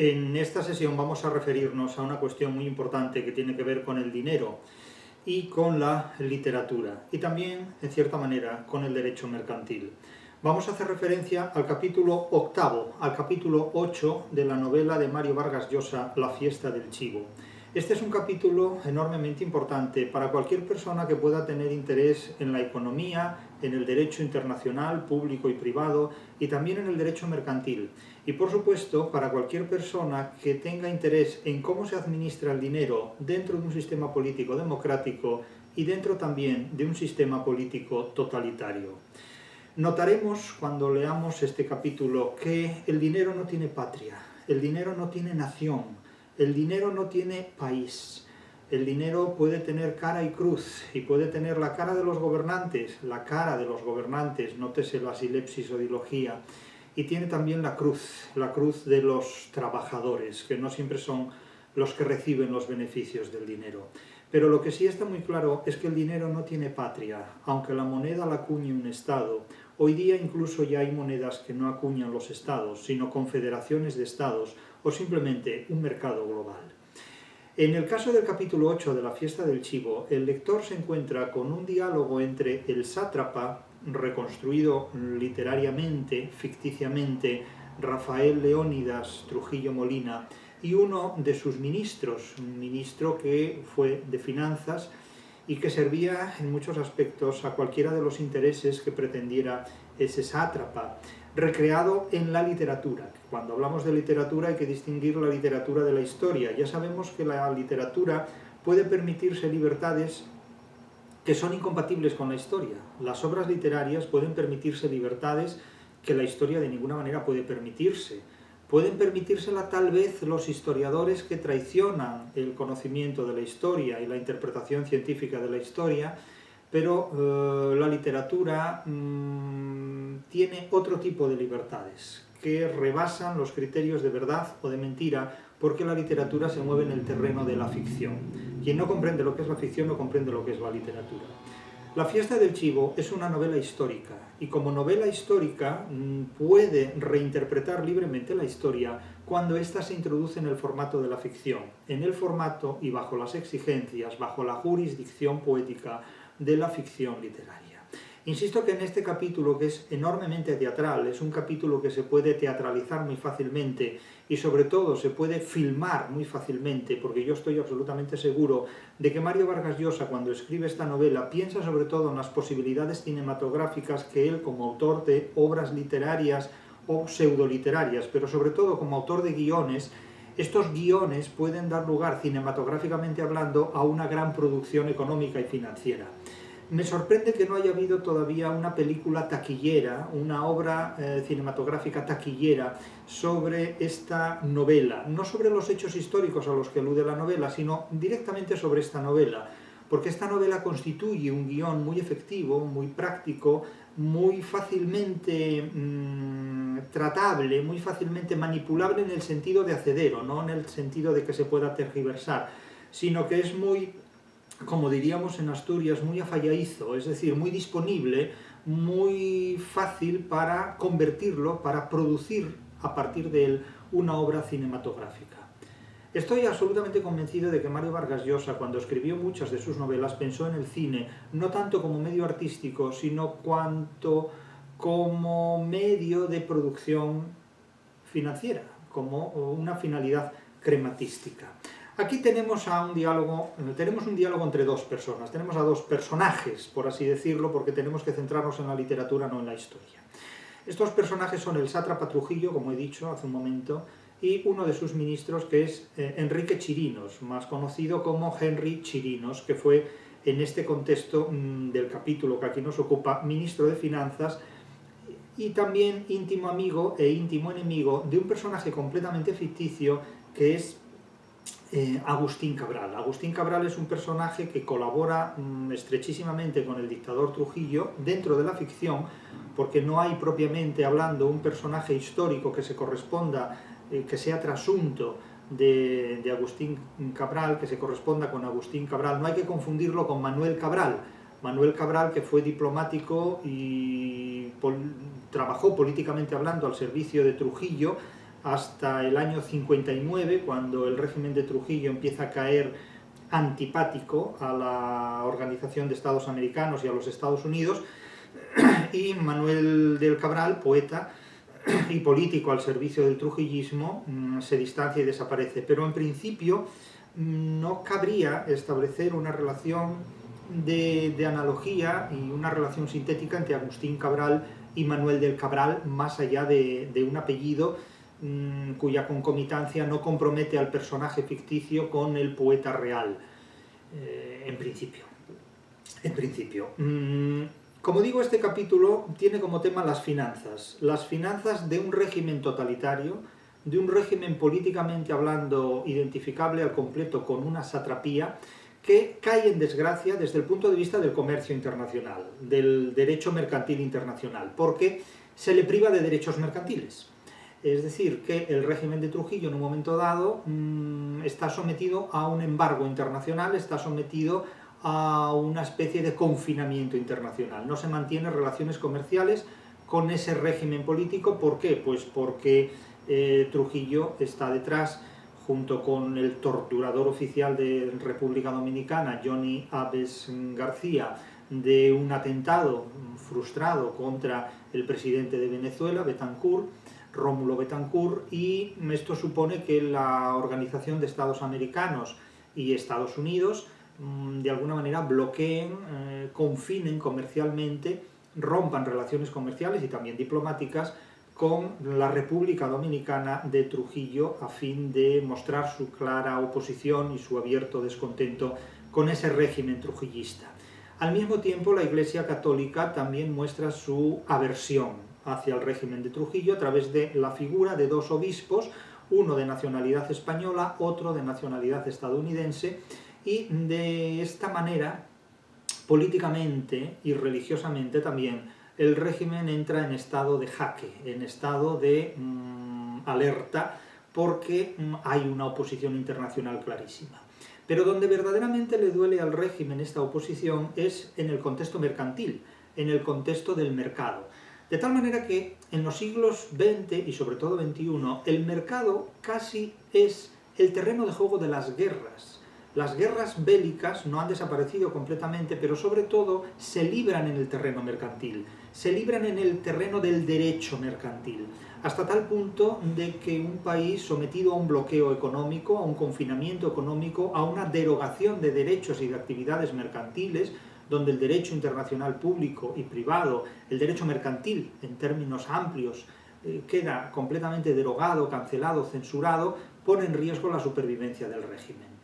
En esta sesión vamos a referirnos a una cuestión muy importante que tiene que ver con el dinero y con la literatura, y también, en cierta manera, con el derecho mercantil. Vamos a hacer referencia al capítulo 8, al capítulo 8 de la novela de Mario Vargas Llosa, La fiesta del chivo. Este es un capítulo enormemente importante para cualquier persona que pueda tener interés en la economía, en el derecho internacional, público y privado, y también en el derecho mercantil. Y por supuesto, para cualquier persona que tenga interés en cómo se administra el dinero dentro de un sistema político democrático y dentro también de un sistema político totalitario. Notaremos cuando leamos este capítulo que el dinero no tiene patria, el dinero no tiene nación, el dinero no tiene país. El dinero puede tener cara y cruz, y puede tener la cara de los gobernantes, nótese la silepsis o dilogía, y tiene también la cruz de los trabajadores, que no siempre son los que reciben los beneficios del dinero. Pero lo que sí está muy claro es que el dinero no tiene patria, aunque la moneda la acuñe un Estado. Hoy día incluso ya hay monedas que no acuñan los Estados, sino confederaciones de Estados o simplemente un mercado global. En el caso del capítulo 8 de La fiesta del chivo, el lector se encuentra con un diálogo entre el sátrapa, reconstruido literariamente, ficticiamente, Rafael Leónidas Trujillo Molina, y uno de sus ministros, un ministro que fue de finanzas y que servía en muchos aspectos a cualquiera de los intereses que pretendiera ese sátrapa, recreado en la literatura. Cuando hablamos de literatura hay que distinguir la literatura de la historia. Ya sabemos que la literatura puede permitirse libertades que son incompatibles con la historia. Las obras literarias pueden permitirse libertades que la historia de ninguna manera puede permitirse. Pueden permitírsela tal vez los historiadores que traicionan el conocimiento de la historia y la interpretación científica de la historia, pero la literatura tiene otro tipo de libertades que rebasan los criterios de verdad o de mentira, porque la literatura se mueve en el terreno de la ficción. Quien no comprende lo que es la ficción no comprende lo que es la literatura. La fiesta del chivo es una novela histórica, y como novela histórica puede reinterpretar libremente la historia cuando ésta se introduce en el formato de la ficción, en el formato y bajo las exigencias, bajo la jurisdicción poética de la ficción literaria. Insisto que en este capítulo, que es enormemente teatral, es un capítulo que se puede teatralizar muy fácilmente y sobre todo se puede filmar muy fácilmente, porque yo estoy absolutamente seguro de que Mario Vargas Llosa, cuando escribe esta novela, piensa sobre todo en las posibilidades cinematográficas que él, como autor de obras literarias o pseudoliterarias, pero sobre todo como autor de guiones, estos guiones pueden dar lugar, cinematográficamente hablando, a una gran producción económica y financiera. Me sorprende que no haya habido todavía una película taquillera, una obra cinematográfica taquillera sobre esta novela, no sobre los hechos históricos a los que alude la novela, sino directamente sobre esta novela, porque esta novela constituye un guión muy efectivo, muy práctico, muy fácilmente tratable, muy fácilmente manipulable en el sentido de hacedero, no en el sentido de que se pueda tergiversar, sino que es muy, como diríamos en Asturias, muy afallaizo, es decir, muy disponible, muy fácil para convertirlo, para producir a partir de él una obra cinematográfica. Estoy absolutamente convencido de que Mario Vargas Llosa, cuando escribió muchas de sus novelas, pensó en el cine no tanto como medio artístico, sino cuanto como medio de producción financiera, como una finalidad crematística. Aquí tenemos un diálogo entre dos personas, tenemos a dos personajes, por así decirlo, porque tenemos que centrarnos en la literatura, no en la historia. Estos personajes son el sátrapa Trujillo, como he dicho hace un momento, y uno de sus ministros, que es Enrique Chirinos, más conocido como Henry Chirinos, que fue, en este contexto del capítulo que aquí nos ocupa, ministro de Finanzas y también íntimo amigo e íntimo enemigo de un personaje completamente ficticio que es Agustín Cabral. Agustín Cabral es un personaje que colabora estrechísimamente con el dictador Trujillo dentro de la ficción, porque no hay propiamente hablando un personaje histórico que se corresponda, que sea trasunto de Agustín Cabral, que se corresponda con Agustín Cabral. No hay que confundirlo con Manuel Cabral. Manuel Cabral, que fue diplomático y trabajó políticamente hablando al servicio de Trujillo, hasta el año 59, cuando el régimen de Trujillo empieza a caer antipático a la Organización de Estados Americanos y a los Estados Unidos, y Manuel del Cabral, poeta y político al servicio del trujillismo, se distancia y desaparece. Pero en principio no cabría establecer una relación de analogía y una relación sintética entre Agustín Cabral y Manuel del Cabral, más allá de un apellido cuya concomitancia no compromete al personaje ficticio con el poeta real, en principio. Como digo, este capítulo tiene como tema las finanzas de un régimen totalitario, de un régimen políticamente hablando identificable al completo con una satrapía que cae en desgracia desde el punto de vista del comercio internacional, del derecho mercantil internacional, porque se le priva de derechos mercantiles. Es decir, que el régimen de Trujillo en un momento dado está sometido a un embargo internacional, está sometido a una especie de confinamiento internacional. No se mantienen relaciones comerciales con ese régimen político. ¿Por qué? Pues porque Trujillo está detrás, junto con el torturador oficial de República Dominicana, Johnny Aves García, de un atentado frustrado contra el presidente de Venezuela, Betancourt, Rómulo Betancourt, y esto supone que la Organización de Estados Americanos y Estados Unidos de alguna manera bloqueen, confinen comercialmente, rompan relaciones comerciales y también diplomáticas con la República Dominicana de Trujillo, a fin de mostrar su clara oposición y su abierto descontento con ese régimen trujillista. Al mismo tiempo, la Iglesia Católica también muestra su aversión hacia el régimen de Trujillo a través de la figura de dos obispos, uno de nacionalidad española, otro de nacionalidad estadounidense, y de esta manera, políticamente y religiosamente también, el régimen entra en estado de jaque, en estado de alerta, porque hay una oposición internacional clarísima. Pero donde verdaderamente le duele al régimen esta oposición es en el contexto mercantil, en el contexto del mercado. De tal manera que en los siglos XX y sobre todo XXI, el mercado casi es el terreno de juego de las guerras. Las guerras bélicas no han desaparecido completamente, pero sobre todo se libran en el terreno mercantil, se libran en el terreno del derecho mercantil, hasta tal punto de que un país sometido a un bloqueo económico, a un confinamiento económico, a una derogación de derechos y de actividades mercantiles, donde el derecho internacional público y privado, el derecho mercantil en términos amplios, queda completamente derogado, cancelado, censurado, pone en riesgo la supervivencia del régimen.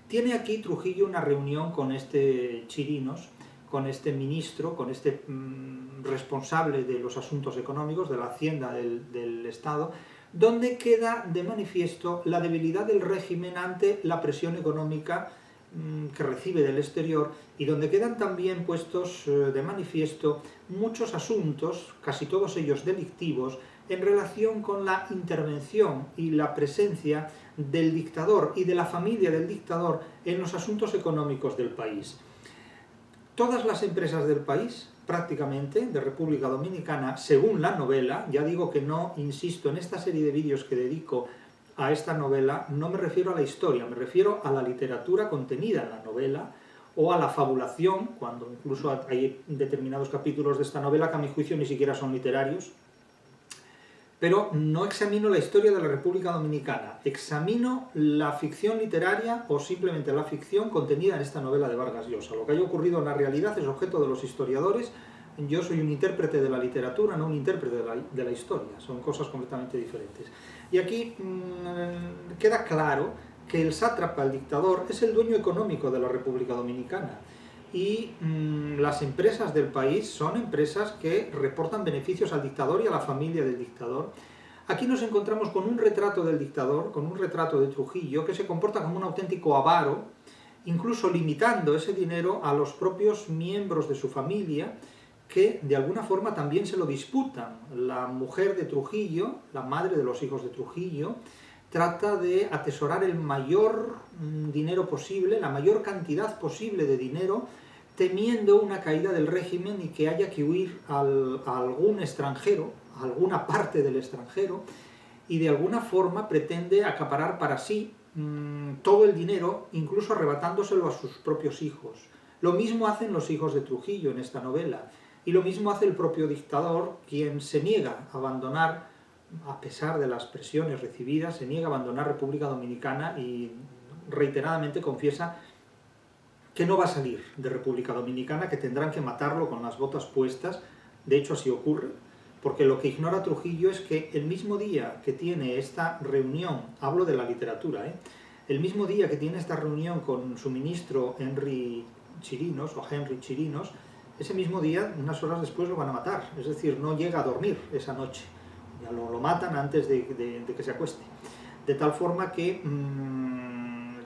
Tiene aquí Trujillo una reunión con este Chirinos, con este ministro, con este responsable de los asuntos económicos, de la hacienda del Estado, donde queda de manifiesto la debilidad del régimen ante la presión económica que recibe del exterior, y donde quedan también puestos de manifiesto muchos asuntos, casi todos ellos delictivos, en relación con la intervención y la presencia del dictador y de la familia del dictador en los asuntos económicos del país. Todas las empresas del país, prácticamente, de República Dominicana, según la novela, ya digo que no insisto en esta serie de vídeos que dedico a esta novela, no me refiero a la historia, me refiero a la literatura contenida en la novela, o a la fabulación, cuando incluso hay determinados capítulos de esta novela que a mi juicio ni siquiera son literarios. Pero no examino la historia de la República Dominicana, examino la ficción literaria o simplemente la ficción contenida en esta novela de Vargas Llosa. Lo que haya ocurrido en la realidad es objeto de los historiadores. Yo soy un intérprete de la literatura, no un intérprete de la historia. Son cosas completamente diferentes. Y aquí queda claro que el sátrapa, el dictador, es el dueño económico de la República Dominicana. Y las empresas del país son empresas que reportan beneficios al dictador y a la familia del dictador. Aquí nos encontramos con un retrato del dictador, con un retrato de Trujillo, que se comporta como un auténtico avaro, incluso limitando ese dinero a los propios miembros de su familia, que de alguna forma también se lo disputan. La mujer de Trujillo, la madre de los hijos de Trujillo, trata de atesorar el mayor dinero posible, la mayor cantidad posible de dinero, temiendo una caída del régimen y que haya que huir a algún extranjero, a alguna parte del extranjero, y de alguna forma pretende acaparar para sí todo el dinero, incluso arrebatándoselo a sus propios hijos. Lo mismo hacen los hijos de Trujillo en esta novela, y lo mismo hace el propio dictador, quien se niega a abandonar, a pesar de las presiones recibidas, se niega a abandonar República Dominicana y reiteradamente confiesa que no va a salir de República Dominicana, que tendrán que matarlo con las botas puestas. De hecho, así ocurre, porque lo que ignora Trujillo es que el mismo día que tiene esta reunión, hablo de la literatura, el mismo día que tiene esta reunión con su ministro Henry Chirinos, ese mismo día, unas horas después, lo van a matar. Es decir, no llega a dormir esa noche. Ya lo matan antes de que se acueste. De tal forma que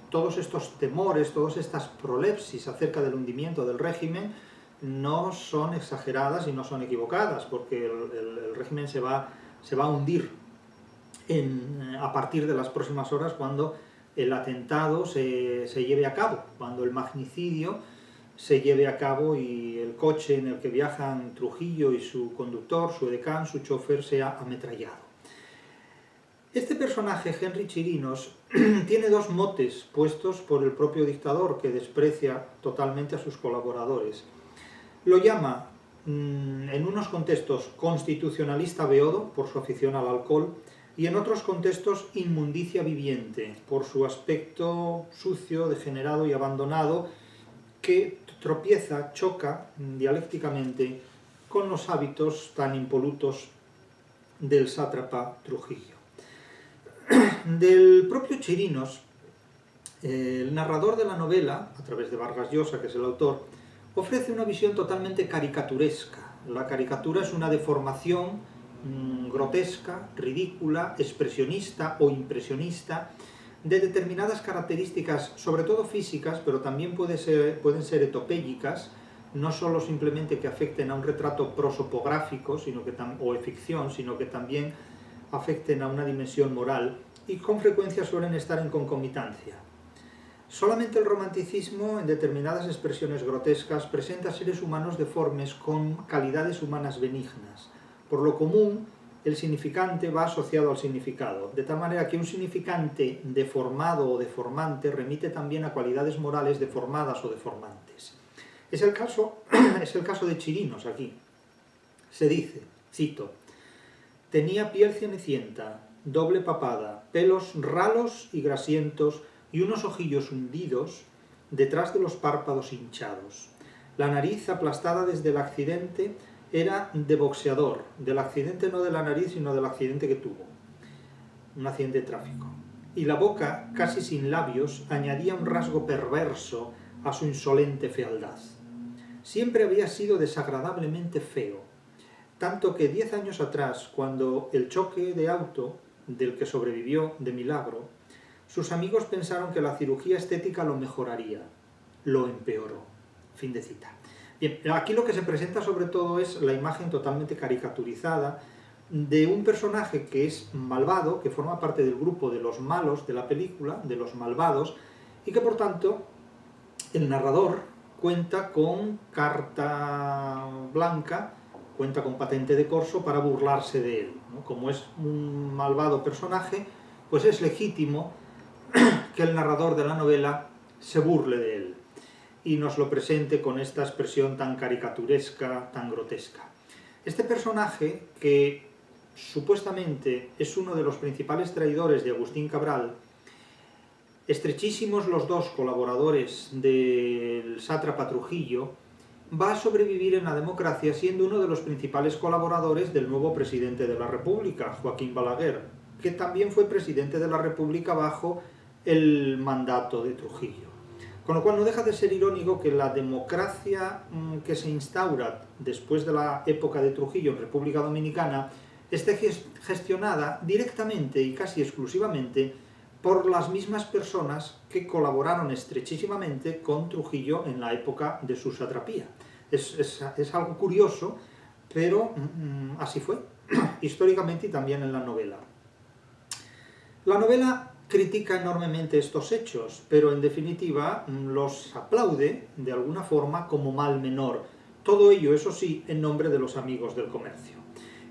todos estos temores, todas estas prolepsis acerca del hundimiento del régimen no son exageradas y no son equivocadas, porque el régimen se va a hundir a partir de las próximas horas, cuando el atentado se lleve a cabo, cuando el magnicidio se lleve a cabo y el coche en el que viajan Trujillo y su conductor, su edecán, su chofer, sea ametrallado. Este personaje, Henry Chirinos, tiene dos motes puestos por el propio dictador, que desprecia totalmente a sus colaboradores. Lo llama, en unos contextos, constitucionalista beodo, por su afición al alcohol, y en otros contextos, inmundicia viviente, por su aspecto sucio, degenerado y abandonado, que tropieza, choca dialécticamente con los hábitos tan impolutos del sátrapa Trujillo. Del propio Chirinos, el narrador de la novela, a través de Vargas Llosa, que es el autor, ofrece una visión totalmente caricaturesca. La caricatura es una deformación grotesca, ridícula, expresionista o impresionista de determinadas características, sobre todo físicas, pero también pueden ser etopélicas, no solo simplemente que afecten a un retrato prosopográfico o ficción, sino que también afecten a una dimensión moral, y con frecuencia suelen estar en concomitancia. Solamente el romanticismo, en determinadas expresiones grotescas, presenta seres humanos deformes con calidades humanas benignas. Por lo común, el significante va asociado al significado, de tal manera que un significante deformado o deformante remite también a cualidades morales deformadas o deformantes. Es el caso de Chirinos aquí. Se dice, cito: tenía piel cenicienta, doble papada, pelos ralos y grasientos y unos ojillos hundidos detrás de los párpados hinchados. La nariz, aplastada desde el accidente, era de boxeador, del accidente no de la nariz, sino del accidente que tuvo, un accidente de tráfico. Y la boca, casi sin labios, añadía un rasgo perverso a su insolente fealdad. Siempre había sido desagradablemente feo, tanto que 10 años atrás, cuando el choque de auto, del que sobrevivió de milagro, sus amigos pensaron que la cirugía estética lo mejoraría. Lo empeoró. Fin de cita. Bien, aquí lo que se presenta sobre todo es la imagen totalmente caricaturizada de un personaje que es malvado, que forma parte del grupo de los malos de la película, de los malvados, y que por tanto el narrador cuenta con carta blanca, cuenta con patente de corso para burlarse de él, ¿no? Como es un malvado personaje, pues es legítimo que el narrador de la novela se burle de él y nos lo presente con esta expresión tan caricaturesca, tan grotesca. Este personaje, que supuestamente es uno de los principales traidores de Agustín Cabral, estrechísimos los dos colaboradores del sátrapa Trujillo, va a sobrevivir en la democracia siendo uno de los principales colaboradores del nuevo presidente de la República, Joaquín Balaguer, que también fue presidente de la República bajo el mandato de Trujillo. Con lo cual no deja de ser irónico que la democracia que se instaura después de la época de Trujillo en República Dominicana esté gestionada directamente y casi exclusivamente por las mismas personas que colaboraron estrechísimamente con Trujillo en la época de su satrapía. Es algo curioso, pero así fue, históricamente y también en la novela. La novela critica enormemente estos hechos, pero en definitiva los aplaude de alguna forma como mal menor. Todo ello, eso sí, en nombre de los amigos del comercio.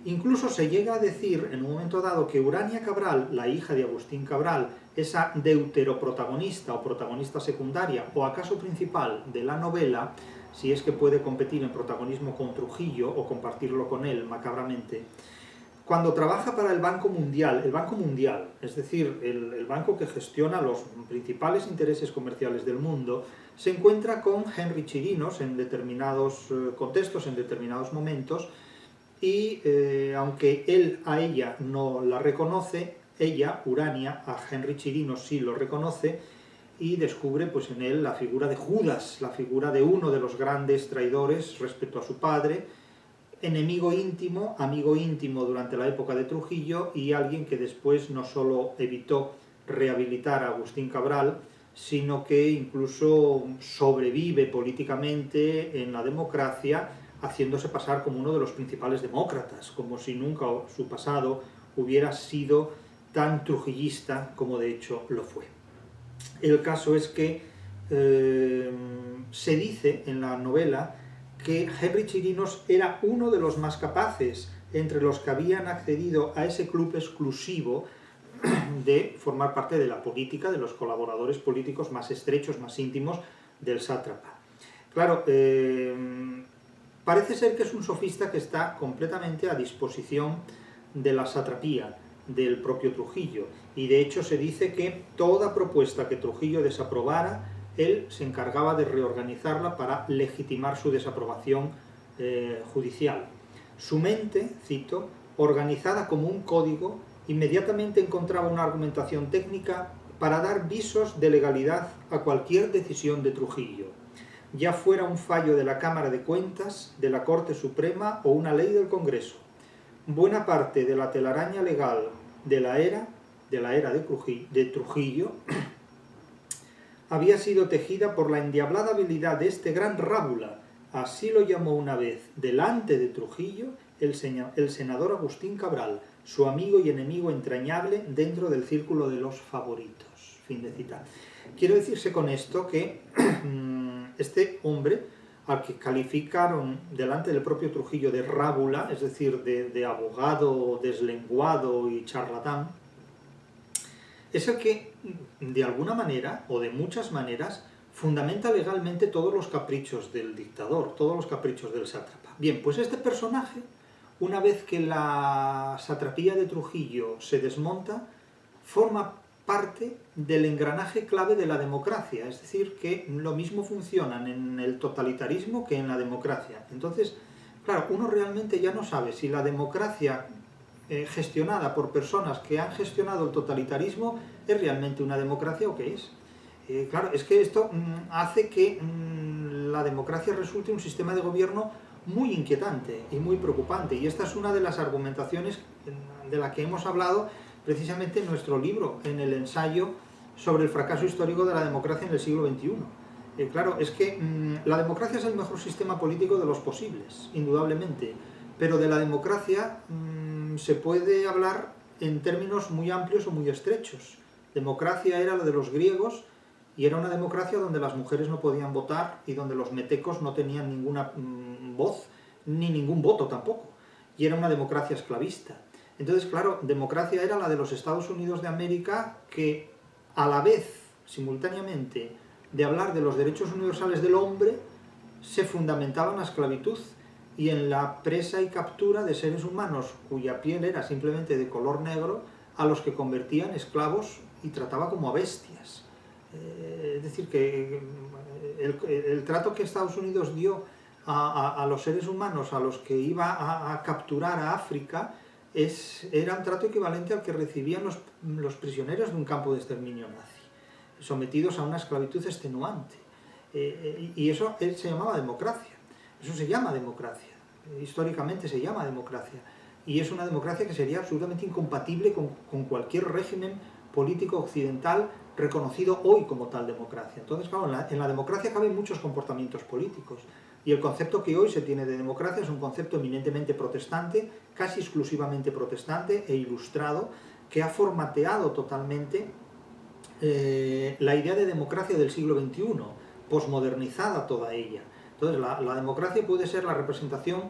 Incluso se llega a decir en un momento dado que Urania Cabral, la hija de Agustín Cabral, esa deuteroprotagonista o protagonista secundaria o acaso principal de la novela, si es que puede competir en protagonismo con Trujillo o compartirlo con él macabramente, cuando trabaja para el Banco Mundial, es decir, el banco que gestiona los principales intereses comerciales del mundo, se encuentra con Henry Chirinos en determinados contextos, en determinados momentos, y aunque él a ella no la reconoce, ella, Urania, a Henry Chirinos sí lo reconoce y descubre pues, en él la figura de Judas, la figura de uno de los grandes traidores respecto a su padre, enemigo íntimo, amigo íntimo durante la época de Trujillo y alguien que después no solo evitó rehabilitar a Agustín Cabral, sino que incluso sobrevive políticamente en la democracia, haciéndose pasar como uno de los principales demócratas, como si nunca su pasado hubiera sido tan trujillista como de hecho lo fue. El caso es que se dice en la novela que Henry Chirinos era uno de los más capaces entre los que habían accedido a ese club exclusivo de formar parte de la política, de los colaboradores políticos más estrechos, más íntimos del sátrapa. Claro, parece ser que es un sofista que está completamente a disposición de la satrapía del propio Trujillo, y de hecho se dice que toda propuesta que Trujillo desaprobara, él se encargaba de reorganizarla para legitimar su desaprobación judicial. Su mente, cito, organizada como un código, inmediatamente encontraba una argumentación técnica para dar visos de legalidad a cualquier decisión de Trujillo, ya fuera un fallo de la Cámara de Cuentas, de la Corte Suprema o una ley del Congreso. Buena parte de la telaraña legal de la era de Trujillo había sido tejida por la endiablada habilidad de este gran rábula, así lo llamó una vez, delante de Trujillo, el senador Agustín Cabral, su amigo y enemigo entrañable dentro del círculo de los favoritos. Fin de cita. Quiero decirse con esto que este hombre, al que calificaron delante del propio Trujillo de rábula, es decir, de abogado deslenguado y charlatán, es el que, de alguna manera, o de muchas maneras, fundamenta legalmente todos los caprichos del dictador, todos los caprichos del sátrapa. Bien, pues este personaje, una vez que la satrapía de Trujillo se desmonta, forma parte del engranaje clave de la democracia, es decir, que lo mismo funcionan en el totalitarismo que en la democracia. Entonces, claro, uno realmente ya no sabe si la democracia gestionada por personas que han gestionado el totalitarismo es realmente una democracia o qué es. Claro, es que esto hace que la democracia resulte un sistema de gobierno muy inquietante y muy preocupante, y esta es una de las argumentaciones de la que hemos hablado precisamente en nuestro libro, en el ensayo sobre el fracaso histórico de la democracia en el siglo XXI. Claro, es que la democracia es el mejor sistema político de los posibles, indudablemente, pero de la democracia se puede hablar en términos muy amplios o muy estrechos. Democracia era la de los griegos, y era una democracia donde las mujeres no podían votar y donde los metecos no tenían ninguna voz ni ningún voto tampoco, y era una democracia esclavista. Entonces, claro, democracia era la de los Estados Unidos de América, que a la vez, simultáneamente, de hablar de los derechos universales del hombre, se fundamentaba en la esclavitud y en la presa y captura de seres humanos cuya piel era simplemente de color negro, a los que convertían esclavos y trataba como a bestias. Es decir, que el trato que Estados Unidos dio a los seres humanos a los que iba a capturar a África era un trato equivalente al que recibían los prisioneros de un campo de exterminio nazi, sometidos a una esclavitud extenuante. Y eso se llamaba democracia. Eso se llama democracia. Históricamente se llama democracia. Y es una democracia que sería absolutamente incompatible con cualquier régimen político occidental reconocido hoy como tal democracia. Entonces, claro, en la democracia caben muchos comportamientos políticos. Y el concepto que hoy se tiene de democracia es un concepto eminentemente protestante, casi exclusivamente protestante e ilustrado, que ha formateado totalmente la idea de democracia del siglo XXI, posmodernizada toda ella. Entonces, la democracia puede ser la representación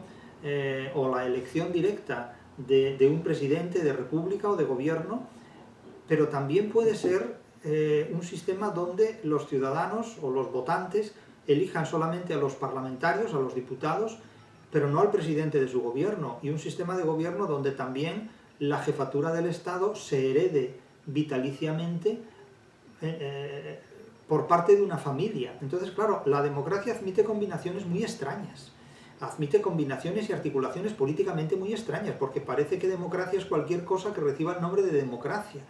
o la elección directa de un presidente de república o de gobierno, pero también puede ser un sistema donde los ciudadanos o los votantes elijan solamente a los parlamentarios, a los diputados, pero no al presidente de su gobierno, y un sistema de gobierno donde también la jefatura del Estado se herede vitaliciamente por parte de una familia. Entonces, claro, la democracia admite combinaciones muy extrañas, admite combinaciones y articulaciones políticamente muy extrañas, porque parece que democracia es cualquier cosa que reciba el nombre de democracia.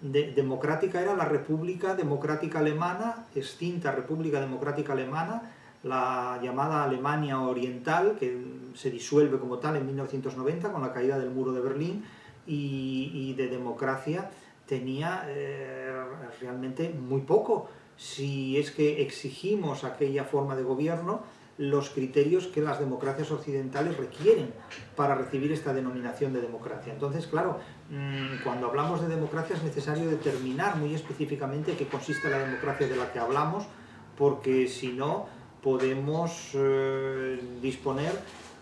Democrática era la República Democrática Alemana, extinta República Democrática Alemana, la llamada Alemania Oriental, que se disuelve como tal en 1990 con la caída del muro de Berlín, y de democracia tenía realmente muy poco, si es que exigimos aquella forma de gobierno los criterios que las democracias occidentales requieren para recibir esta denominación de democracia. Entonces, claro, cuando hablamos de democracia es necesario determinar muy específicamente qué consiste la democracia de la que hablamos, porque si no podemos disponer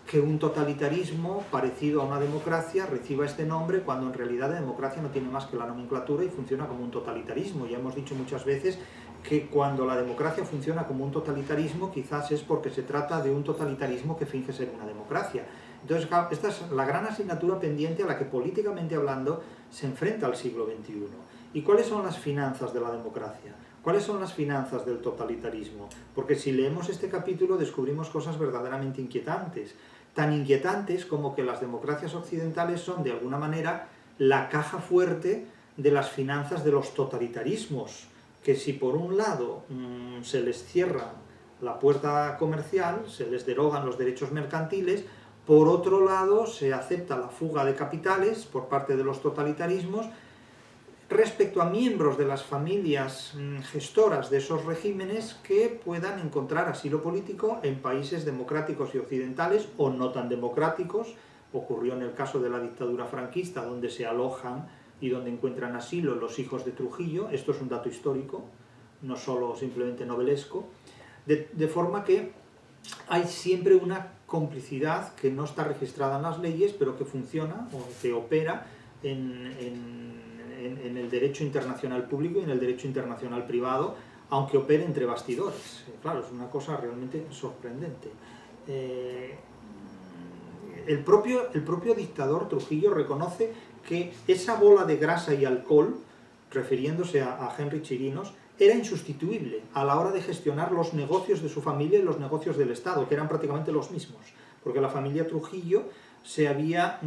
que un totalitarismo parecido a una democracia reciba este nombre, cuando en realidad la democracia no tiene más que la nomenclatura y funciona como un totalitarismo. Ya hemos dicho muchas veces que cuando la democracia funciona como un totalitarismo, quizás es porque se trata de un totalitarismo que finge ser una democracia. Entonces, claro, esta es la gran asignatura pendiente a la que políticamente hablando se enfrenta el siglo XXI. ¿Y cuáles son las finanzas de la democracia? ¿Cuáles son las finanzas del totalitarismo? Porque si leemos este capítulo descubrimos cosas verdaderamente inquietantes. Tan inquietantes como que las democracias occidentales son, de alguna manera, la caja fuerte de las finanzas de los totalitarismos, que si por un lado se les cierra la puerta comercial, se les derogan los derechos mercantiles, por otro lado se acepta la fuga de capitales por parte de los totalitarismos respecto a miembros de las familias gestoras de esos regímenes que puedan encontrar asilo político en países democráticos y occidentales o no tan democráticos. Ocurrió en el caso de la dictadura franquista, donde se alojan y donde encuentran asilo los hijos de Trujillo. Esto es un dato histórico, no solo simplemente novelesco, de forma que hay siempre una complicidad que no está registrada en las leyes, pero que funciona o que opera en el derecho internacional público y en el derecho internacional privado, aunque opere entre bastidores. Claro, es una cosa realmente sorprendente. El propio dictador Trujillo reconoce que esa bola de grasa y alcohol, refiriéndose a Henry Chirinos, era insustituible a la hora de gestionar los negocios de su familia y los negocios del Estado, que eran prácticamente los mismos, porque la familia Trujillo se había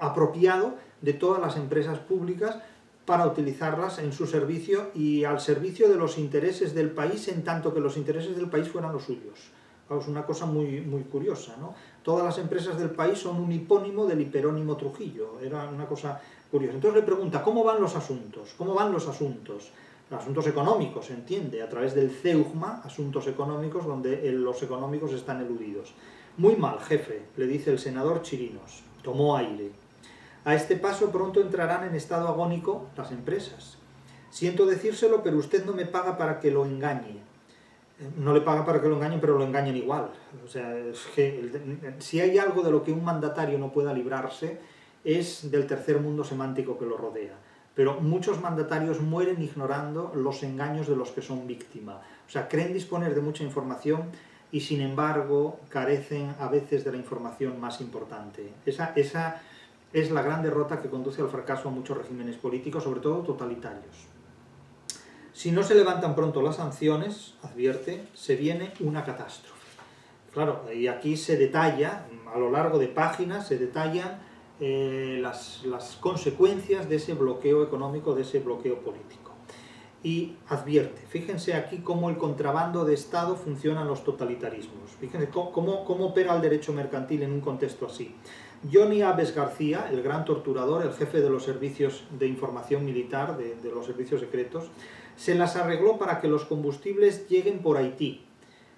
apropiado de todas las empresas públicas para utilizarlas en su servicio y al servicio de los intereses del país, en tanto que los intereses del país fueran los suyos. Es una cosa muy, muy curiosa, ¿no? Todas las empresas del país son un hipónimo del hiperónimo Trujillo. Era una cosa curiosa. Entonces le pregunta, ¿cómo van los asuntos? ¿Cómo van los asuntos? Asuntos económicos, se entiende, a través del ceugma, asuntos económicos donde los económicos están eludidos. Muy mal, jefe, le dice el senador Chirinos. Tomó aire. A este paso pronto entrarán en estado agónico las empresas. Siento decírselo, pero usted no me paga para que lo engañe. No le paga para que lo engañen, pero lo engañan igual. O sea, es que si hay algo de lo que un mandatario no pueda librarse, es del tercer mundo semántico que lo rodea. Pero muchos mandatarios mueren ignorando los engaños de los que son víctima. O sea, creen disponer de mucha información y sin embargo carecen a veces de la información más importante. Esa es la gran derrota que conduce al fracaso a muchos regímenes políticos, sobre todo totalitarios. Si no se levantan pronto las sanciones, advierte, se viene una catástrofe. Claro, y aquí se detalla, a lo largo de páginas, se detallan las consecuencias de ese bloqueo económico, de ese bloqueo político. Y advierte, fíjense aquí cómo el contrabando de Estado funciona en los totalitarismos. Fíjense cómo opera el derecho mercantil en un contexto así. Johnny Aves García, el gran torturador, el jefe de los servicios de información militar, de los servicios secretos, se las arregló para que los combustibles lleguen por Haití,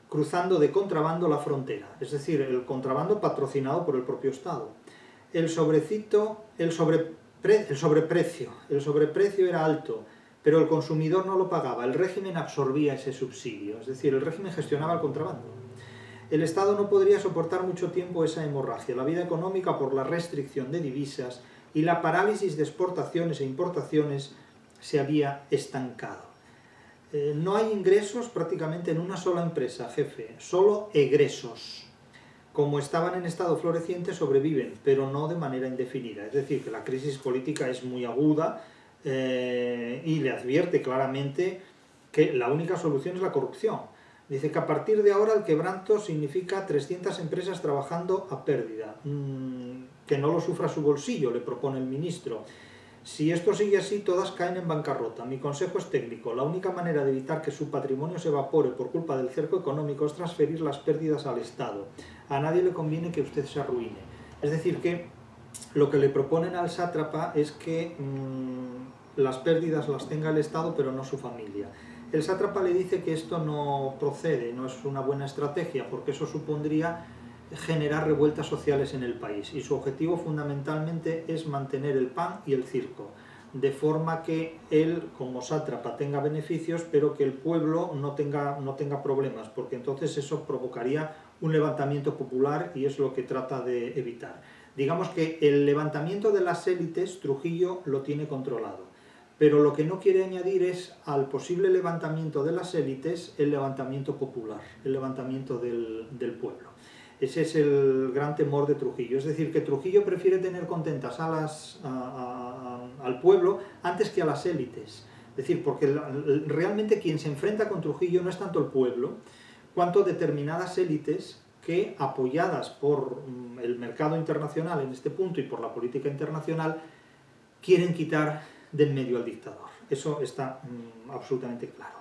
cruzando de contrabando la frontera, es decir, el contrabando patrocinado por el propio Estado. El sobreprecio era alto, pero el consumidor no lo pagaba, el régimen absorbía ese subsidio, es decir, el régimen gestionaba el contrabando. El Estado no podría soportar mucho tiempo esa hemorragia. La vida económica, por la restricción de divisas y la parálisis de exportaciones e importaciones, se había estancado. No hay ingresos prácticamente en una sola empresa, jefe, solo egresos. Como estaban en estado floreciente, sobreviven, pero no de manera indefinida. Es decir, que la crisis política es muy aguda y le advierte claramente que la única solución es la corrupción. Dice que a partir de ahora el quebranto significa 300 empresas trabajando a pérdida. Que no lo sufra su bolsillo, le propone el ministro. Si esto sigue así, todas caen en bancarrota. Mi consejo es técnico. La única manera de evitar que su patrimonio se evapore por culpa del cerco económico es transferir las pérdidas al Estado. A nadie le conviene que usted se arruine. Es decir, que lo que le proponen al sátrapa es que las pérdidas las tenga el Estado, pero no su familia. El sátrapa le dice que esto no procede, no es una buena estrategia, porque eso supondría generar revueltas sociales en el país, y su objetivo fundamentalmente es mantener el pan y el circo, de forma que él como sátrapa tenga beneficios, pero que el pueblo no tenga problemas, porque entonces eso provocaría un levantamiento popular y es lo que trata de evitar. Digamos que el levantamiento de las élites Trujillo lo tiene controlado, pero lo que no quiere añadir es al posible levantamiento de las élites el levantamiento popular, el levantamiento del pueblo. Ese es el gran temor de Trujillo, es decir, que Trujillo prefiere tener contentas al pueblo antes que a las élites. Es decir, porque realmente quien se enfrenta con Trujillo no es tanto el pueblo, cuanto determinadas élites que, apoyadas por el mercado internacional en este punto y por la política internacional, quieren quitar de en medio al dictador. Eso está absolutamente claro.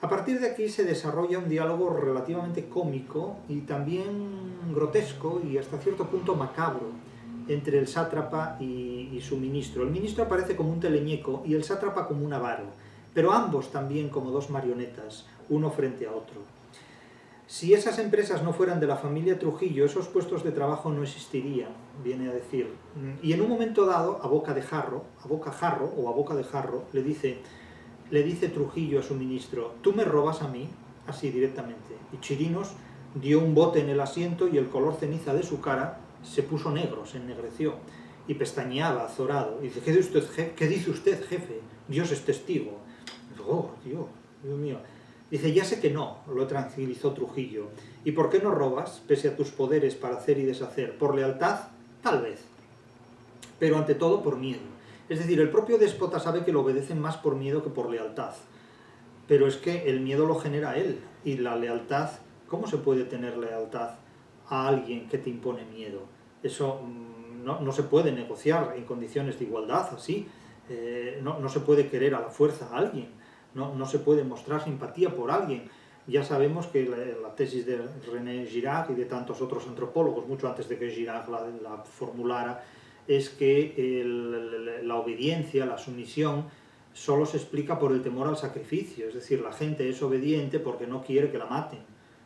A partir de aquí se desarrolla un diálogo relativamente cómico y también grotesco y hasta cierto punto macabro entre el sátrapa y su ministro. El ministro aparece como un teleñeco y el sátrapa como un avaro, pero ambos también como dos marionetas, uno frente a otro. Si esas empresas no fueran de la familia Trujillo, esos puestos de trabajo no existirían, viene a decir. Y en un momento dado, a boca de jarro, le dice Trujillo a su ministro: ¿tú me robas a mí? Así directamente. Y Chirinos dio un bote en el asiento y el color ceniza de su cara se puso negro, se ennegreció y pestañeaba azorado. Y dice: ¿Qué dice usted, jefe? Dios es testigo. Oh, Dios mío. Dice: ya sé que no, lo tranquilizó Trujillo. ¿Y por qué no robas, pese a tus poderes para hacer y deshacer? ¿Por lealtad? Tal vez. Pero ante todo por miedo. Es decir, el propio déspota sabe que lo obedecen más por miedo que por lealtad. Pero es que el miedo lo genera él. Y la lealtad, ¿cómo se puede tener lealtad a alguien que te impone miedo? Eso no se puede negociar en condiciones de igualdad, así. No se puede querer a la fuerza a alguien. No se puede mostrar simpatía por alguien. Ya sabemos que la tesis de René Girard y de tantos otros antropólogos, mucho antes de que Girard la formulara, es que la obediencia, la sumisión, solo se explica por el temor al sacrificio. Es decir, la gente es obediente porque no quiere que la maten.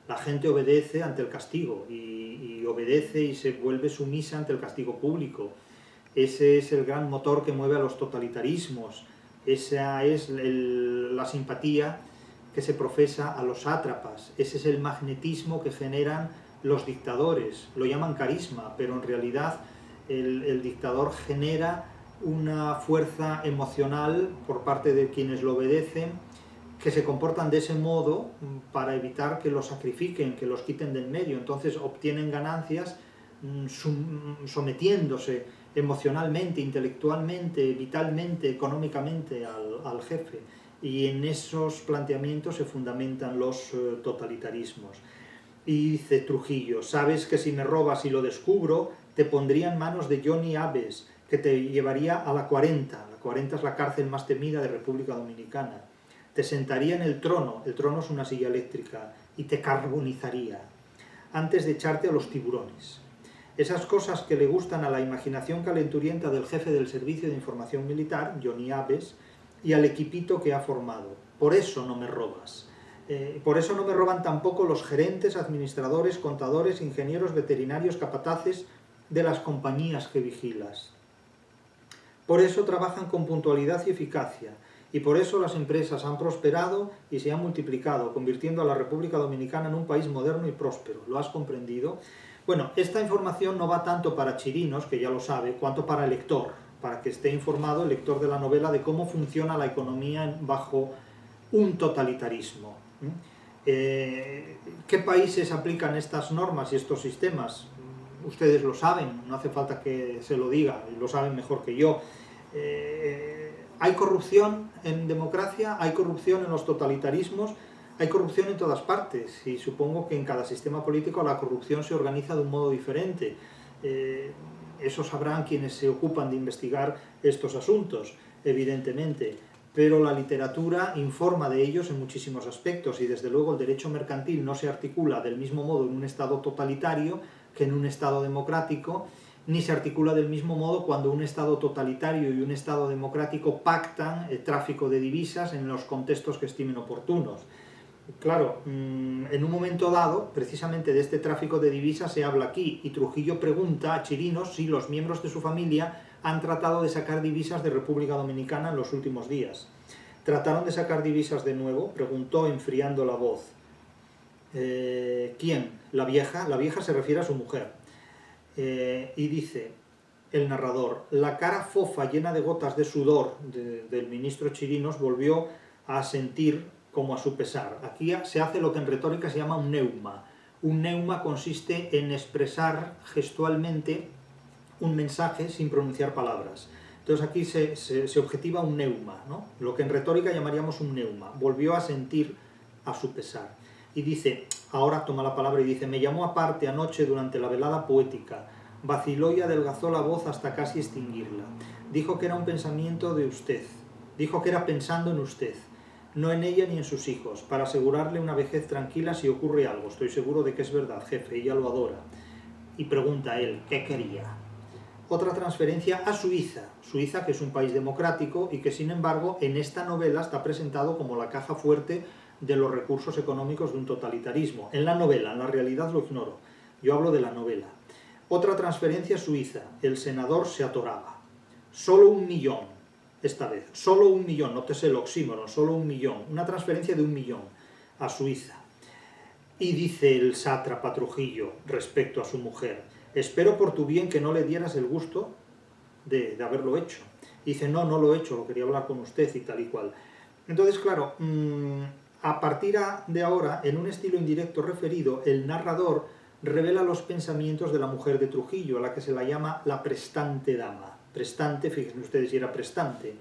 La gente obedece ante el castigo y obedece y se vuelve sumisa ante el castigo público. Ese es el gran motor que mueve a los totalitarismos. Esa es la simpatía que se profesa a los sátrapas. Ese es el magnetismo que generan los dictadores. Lo llaman carisma, pero en realidad el dictador genera una fuerza emocional por parte de quienes lo obedecen, que se comportan de ese modo para evitar que los sacrifiquen, que los quiten del medio. Entonces obtienen ganancias sometiéndose emocionalmente, intelectualmente, vitalmente, económicamente al jefe. Y en esos planteamientos se fundamentan los totalitarismos. Y dice Trujillo: sabes que si me robas y lo descubro, te pondría en manos de Johnny Aves, que te llevaría a la 40. La 40 es la cárcel más temida de República Dominicana. Te sentaría en el trono es una silla eléctrica, y te carbonizaría, antes de echarte a los tiburones. Esas cosas que le gustan a la imaginación calenturienta del jefe del Servicio de Información Militar, Johnny Aves, y al equipito que ha formado. Por eso no me robas. Por eso no me roban tampoco los gerentes, administradores, contadores, ingenieros, veterinarios, capataces de las compañías que vigilas. Por eso trabajan con puntualidad y eficacia, y por eso las empresas han prosperado y se han multiplicado, convirtiendo a la República Dominicana en un país moderno y próspero. ¿Lo has comprendido? Bueno, esta información no va tanto para Chirinos, que ya lo sabe, cuanto para el lector, para que esté informado el lector de la novela de cómo funciona la economía bajo un totalitarismo. ¿Qué países aplican estas normas y estos sistemas? Ustedes lo saben, no hace falta que se lo diga, lo saben mejor que yo. ¿Hay corrupción en democracia? ¿Hay corrupción en los totalitarismos? Hay corrupción en todas partes y supongo que en cada sistema político la corrupción se organiza de un modo diferente. Eso sabrán quienes se ocupan de investigar estos asuntos, evidentemente, pero la literatura informa de ellos en muchísimos aspectos y desde luego el derecho mercantil no se articula del mismo modo en un estado totalitario que en un estado democrático, ni se articula del mismo modo cuando un estado totalitario y un estado democrático pactan el tráfico de divisas en los contextos que estimen oportunos. Claro, en un momento dado, precisamente de este tráfico de divisas se habla aquí, y Trujillo pregunta a Chirinos si los miembros de su familia han tratado de sacar divisas de República Dominicana en los últimos días. ¿Trataron de sacar divisas de nuevo?, preguntó enfriando la voz. ¿Quién? La vieja. La vieja se refiere a su mujer. Y dice el narrador, la cara fofa llena de gotas de sudor del ministro Chirinos volvió a sentir como a su pesar. Aquí se hace lo que en retórica se llama un neuma. Un neuma consiste en expresar gestualmente un mensaje sin pronunciar palabras. Entonces aquí se objetiva un neuma, ¿no? Lo que en retórica llamaríamos un neuma. Volvió a sentir a su pesar. Y dice, ahora toma la palabra y dice, me llamó aparte anoche durante la velada poética, vaciló y adelgazó la voz hasta casi extinguirla. Dijo que era un pensamiento de usted, dijo que era pensando en usted, no en ella ni en sus hijos, para asegurarle una vejez tranquila si ocurre algo. Estoy seguro de que es verdad, jefe, ella lo adora. Y pregunta a él, ¿qué quería? Otra transferencia a Suiza, Suiza que es un país democrático y que sin embargo en esta novela está presentado como la caja fuerte de los recursos económicos de un totalitarismo. En la novela, en la realidad lo ignoro, yo hablo de la novela. Otra transferencia a Suiza, el senador se atoraba. Solo 1 millón, esta vez, solo 1 millón, nótese el oxímoron, solo 1 millón, una transferencia de 1 millón a Suiza. Y dice el sátrapa Trujillo respecto a su mujer, espero por tu bien que no le dieras el gusto de haberlo hecho. Y dice, no lo he hecho, lo quería hablar con usted y tal y cual. Entonces, claro, a partir de ahora, en un estilo indirecto referido, el narrador revela los pensamientos de la mujer de Trujillo, a la que se la llama la prestante dama. Prestante, fíjense ustedes si era prestante.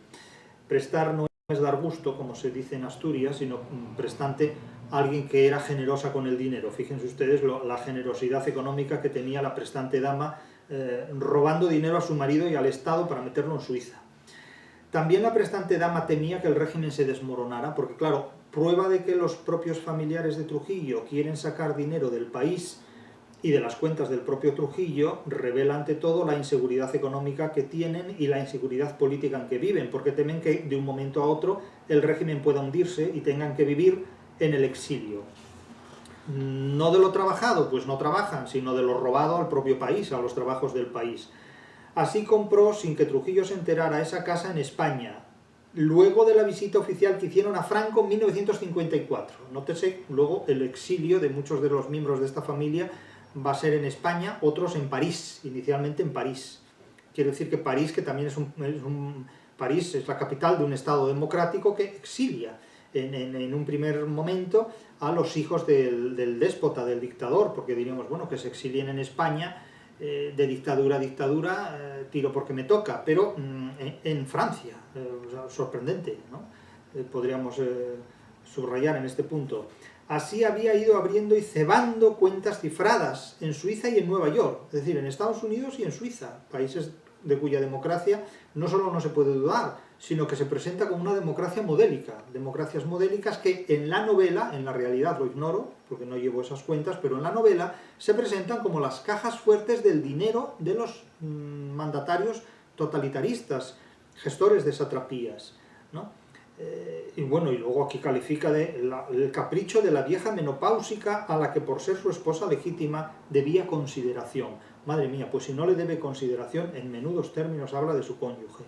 Prestar no es dar gusto, como se dice en Asturias, sino prestante, alguien que era generosa con el dinero. Fíjense ustedes la generosidad económica que tenía la prestante dama, robando dinero a su marido y al Estado para meterlo en Suiza. También la prestante dama temía que el régimen se desmoronara, porque claro, prueba de que los propios familiares de Trujillo quieren sacar dinero del país y de las cuentas del propio Trujillo, revela ante todo la inseguridad económica que tienen y la inseguridad política en que viven, porque temen que de un momento a otro el régimen pueda hundirse y tengan que vivir en el exilio. No de lo trabajado, pues no trabajan, sino de lo robado al propio país, a los trabajos del país. Así compró, sin que Trujillo se enterara, esa casa en España, luego de la visita oficial que hicieron a Franco en 1954. Nótese, luego el exilio de muchos de los miembros de esta familia va a ser en España, otros en París, inicialmente en París. Quiero decir que París, que también París es la capital de un Estado democrático que exilia en un primer momento a los hijos del déspota, del dictador, porque diríamos, bueno, que se exilien en España, de dictadura a dictadura, tiro porque me toca, pero en Francia, o sea, sorprendente, ¿no? Podríamos subrayar en este punto. Así había ido abriendo y cebando cuentas cifradas en Suiza y en Nueva York, es decir, en Estados Unidos y en Suiza, países de cuya democracia no solo no se puede dudar, sino que se presenta como una democracia modélica, democracias modélicas que en la novela, en la realidad lo ignoro, porque no llevo esas cuentas, pero en la novela se presentan como las cajas fuertes del dinero de los mandatarios totalitaristas, gestores de satrapías, ¿no? Y bueno, y luego aquí califica el capricho de la vieja menopáusica a la que por ser su esposa legítima debía consideración. Madre mía, pues si no le debe consideración, en menudos términos habla de su cónyuge.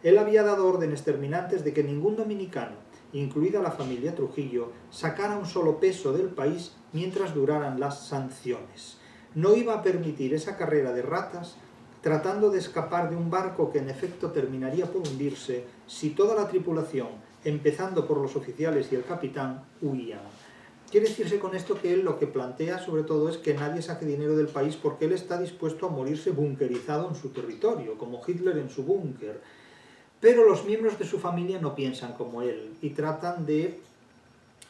Él había dado órdenes terminantes de que ningún dominicano, incluida la familia Trujillo, sacara un solo peso del país mientras duraran las sanciones. No iba a permitir esa carrera de ratas tratando de escapar de un barco que en efecto terminaría por hundirse si toda la tripulación, empezando por los oficiales y el capitán, huían. Quiere decirse con esto que él lo que plantea sobre todo es que nadie saque dinero del país porque él está dispuesto a morirse bunkerizado en su territorio, como Hitler en su búnker. Pero los miembros de su familia no piensan como él y tratan de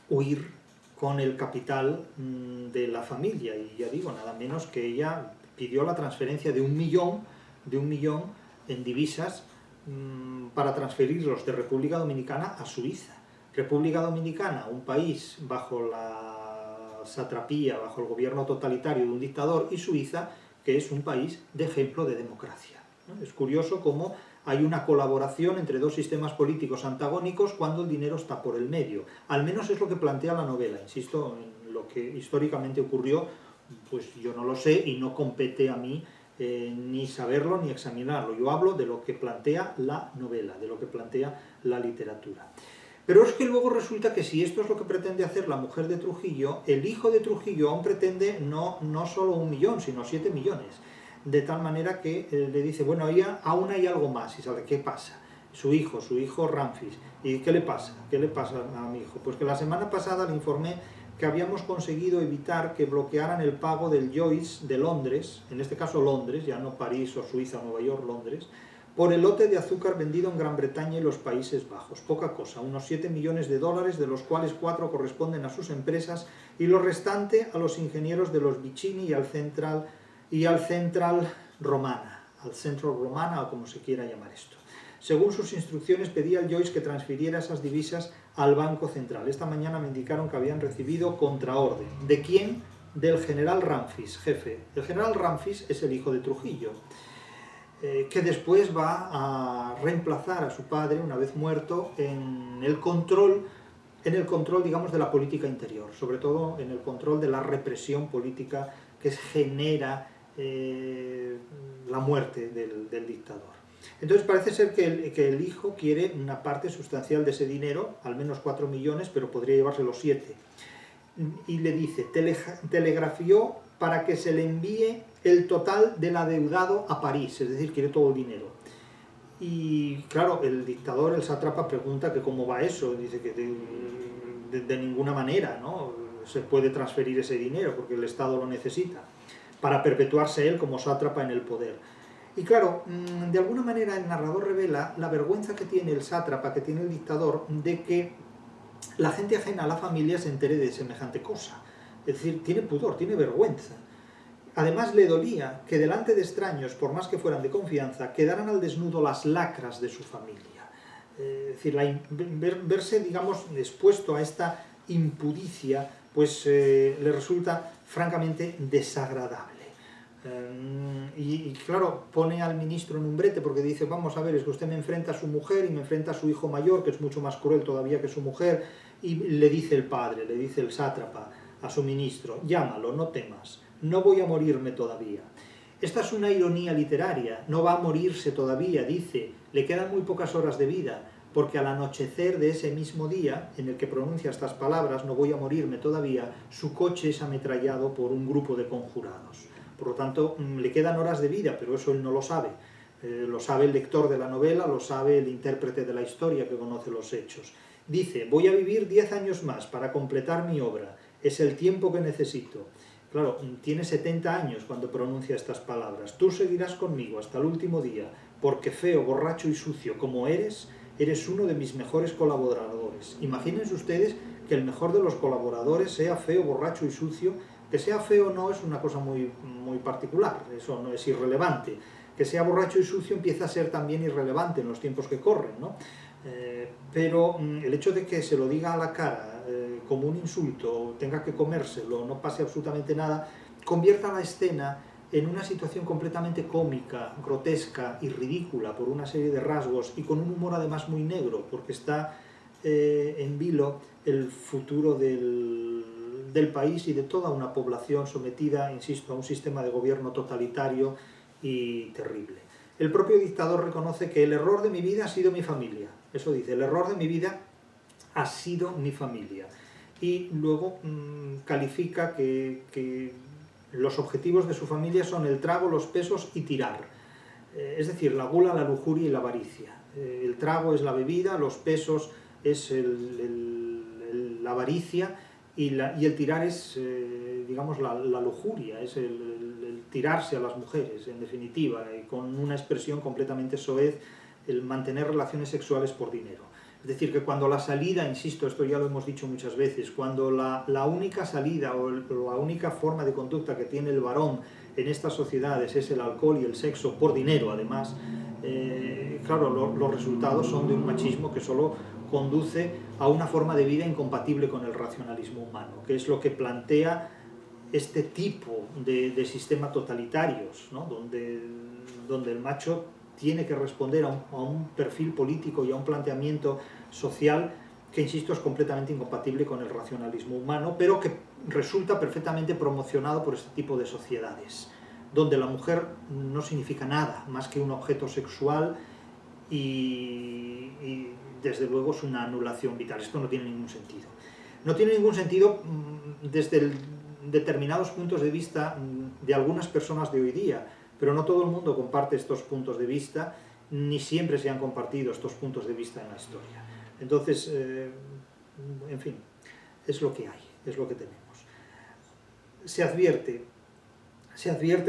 huir con el capital de la familia. Y ya digo, nada menos que ella pidió la transferencia de un millón en divisas para transferirlos de República Dominicana a Suiza. República Dominicana, un país bajo la satrapía, bajo el gobierno totalitario de un dictador, y Suiza, que es un país de ejemplo de democracia. Es curioso cómo hay una colaboración entre dos sistemas políticos antagónicos cuando el dinero está por el medio. Al menos es lo que plantea la novela. Insisto, en lo que históricamente ocurrió, pues yo no lo sé y no compete a mí ni saberlo ni examinarlo. Yo hablo de lo que plantea la novela, de lo que plantea la literatura. Pero es que luego resulta que si esto es lo que pretende hacer la mujer de Trujillo, el hijo de Trujillo aún pretende no solo 1 millón, sino 7 millones. De tal manera que le dice, bueno, aún hay algo más. Y sabe, ¿qué pasa? Su hijo Ramfis. ¿Y qué le pasa? ¿Qué le pasa a mi hijo? Pues que la semana pasada le informé que habíamos conseguido evitar que bloquearan el pago del Joyce de Londres, en este caso Londres, ya no París o Suiza o Nueva York, Londres, por el lote de azúcar vendido en Gran Bretaña y los Países Bajos. Poca cosa, unos 7 millones de dólares, de los cuales 4 corresponden a sus empresas y lo restante a los ingenieros de los Vicini y al Central Romana, al Central Romana o como se quiera llamar esto. Según sus instrucciones pedía al Joyce que transfiriera esas divisas al Banco Central. Esta mañana me indicaron que habían recibido contraorden. ¿De quién? Del general Ramfis, jefe. El general Ramfis es el hijo de Trujillo, que después va a reemplazar a su padre, una vez muerto, en el control, digamos, de la política interior, sobre todo en el control de la represión política que genera la muerte del dictador. Entonces parece ser que el hijo quiere una parte sustancial de ese dinero, al menos 4 millones, pero podría llevarse los 7. Y le dice, telegrafió para que se le envíe el total del adeudado a París, es decir, quiere todo el dinero. Y claro, el dictador, el sátrapa, pregunta que cómo va eso, dice que de ninguna manera, ¿no?, se puede transferir ese dinero porque el Estado lo necesita para perpetuarse él como sátrapa en el poder. Y claro, de alguna manera el narrador revela la vergüenza que tiene el sátrapa, que tiene el dictador, de que la gente ajena a la familia se entere de semejante cosa. Es decir, tiene pudor, tiene vergüenza. Además le dolía que delante de extraños, por más que fueran de confianza, quedaran al desnudo las lacras de su familia. Es decir, verse, digamos, expuesto a esta impudicia, pues le resulta francamente desagradable. Y claro, pone al ministro en un brete porque dice, vamos a ver, es que usted me enfrenta a su mujer y me enfrenta a su hijo mayor, que es mucho más cruel todavía que su mujer, y le dice el padre, le dice el sátrapa a su ministro, llámalo, no temas, no voy a morirme todavía. Esta es una ironía literaria, no va a morirse todavía, dice, le quedan muy pocas horas de vida, porque al anochecer de ese mismo día, en el que pronuncia estas palabras, no voy a morirme todavía, su coche es ametrallado por un grupo de conjurados. Por lo tanto, le quedan horas de vida, pero eso él no lo sabe. Lo sabe el lector de la novela, lo sabe el intérprete de la historia que conoce los hechos. Dice, voy a vivir 10 años más para completar mi obra. Es el tiempo que necesito. Claro, tiene 70 años cuando pronuncia estas palabras. Tú seguirás conmigo hasta el último día, porque feo, borracho y sucio como eres uno de mis mejores colaboradores. Imagínense ustedes que el mejor de los colaboradores sea feo, borracho y sucio. Que sea feo o no es una cosa muy particular, eso no es irrelevante. Que sea borracho y sucio empieza a ser también irrelevante en los tiempos que corren, ¿no? Pero el hecho de que se lo diga a la cara como un insulto, tenga que comérselo, no pase absolutamente nada, convierta la escena en una situación completamente cómica, grotesca y ridícula por una serie de rasgos y con un humor además muy negro, porque está en vilo el futuro del país y de toda una población sometida, insisto, a un sistema de gobierno totalitario y terrible. el propio dictador reconoce que el error de mi vida ha sido mi familia. Eso dice, el error de mi vida ha sido mi familia. Y luego califica que los objetivos de su familia son el trago, los pesos y tirar. Es decir, la gula, la lujuria y la avaricia. El trago es la bebida, los pesos es la avaricia y el tirar es, digamos, la lujuria, es el tirarse a las mujeres, en definitiva, y con una expresión completamente soez, el mantener relaciones sexuales por dinero. Es decir, que cuando la salida, insisto, esto ya lo hemos dicho muchas veces, cuando la única salida o la única forma de conducta que tiene el varón en estas sociedades es el alcohol y el sexo, por dinero además, claro, los resultados son de un machismo que solo conduce a una forma de vida incompatible con el racionalismo humano, que es lo que plantea este tipo de sistemas totalitarios, ¿no? donde el macho tiene que responder a un perfil político y a un planteamiento social que, insisto, es completamente incompatible con el racionalismo humano, pero que resulta perfectamente promocionado por este tipo de sociedades, donde la mujer no significa nada más que un objeto sexual y desde luego es una anulación vital. Esto no tiene ningún sentido. No tiene ningún sentido desde determinados puntos de vista de algunas personas de hoy día, pero no todo el mundo comparte estos puntos de vista, ni siempre se han compartido estos puntos de vista en la historia. Entonces, en fin, es lo que hay, es lo que tenemos. Se advierte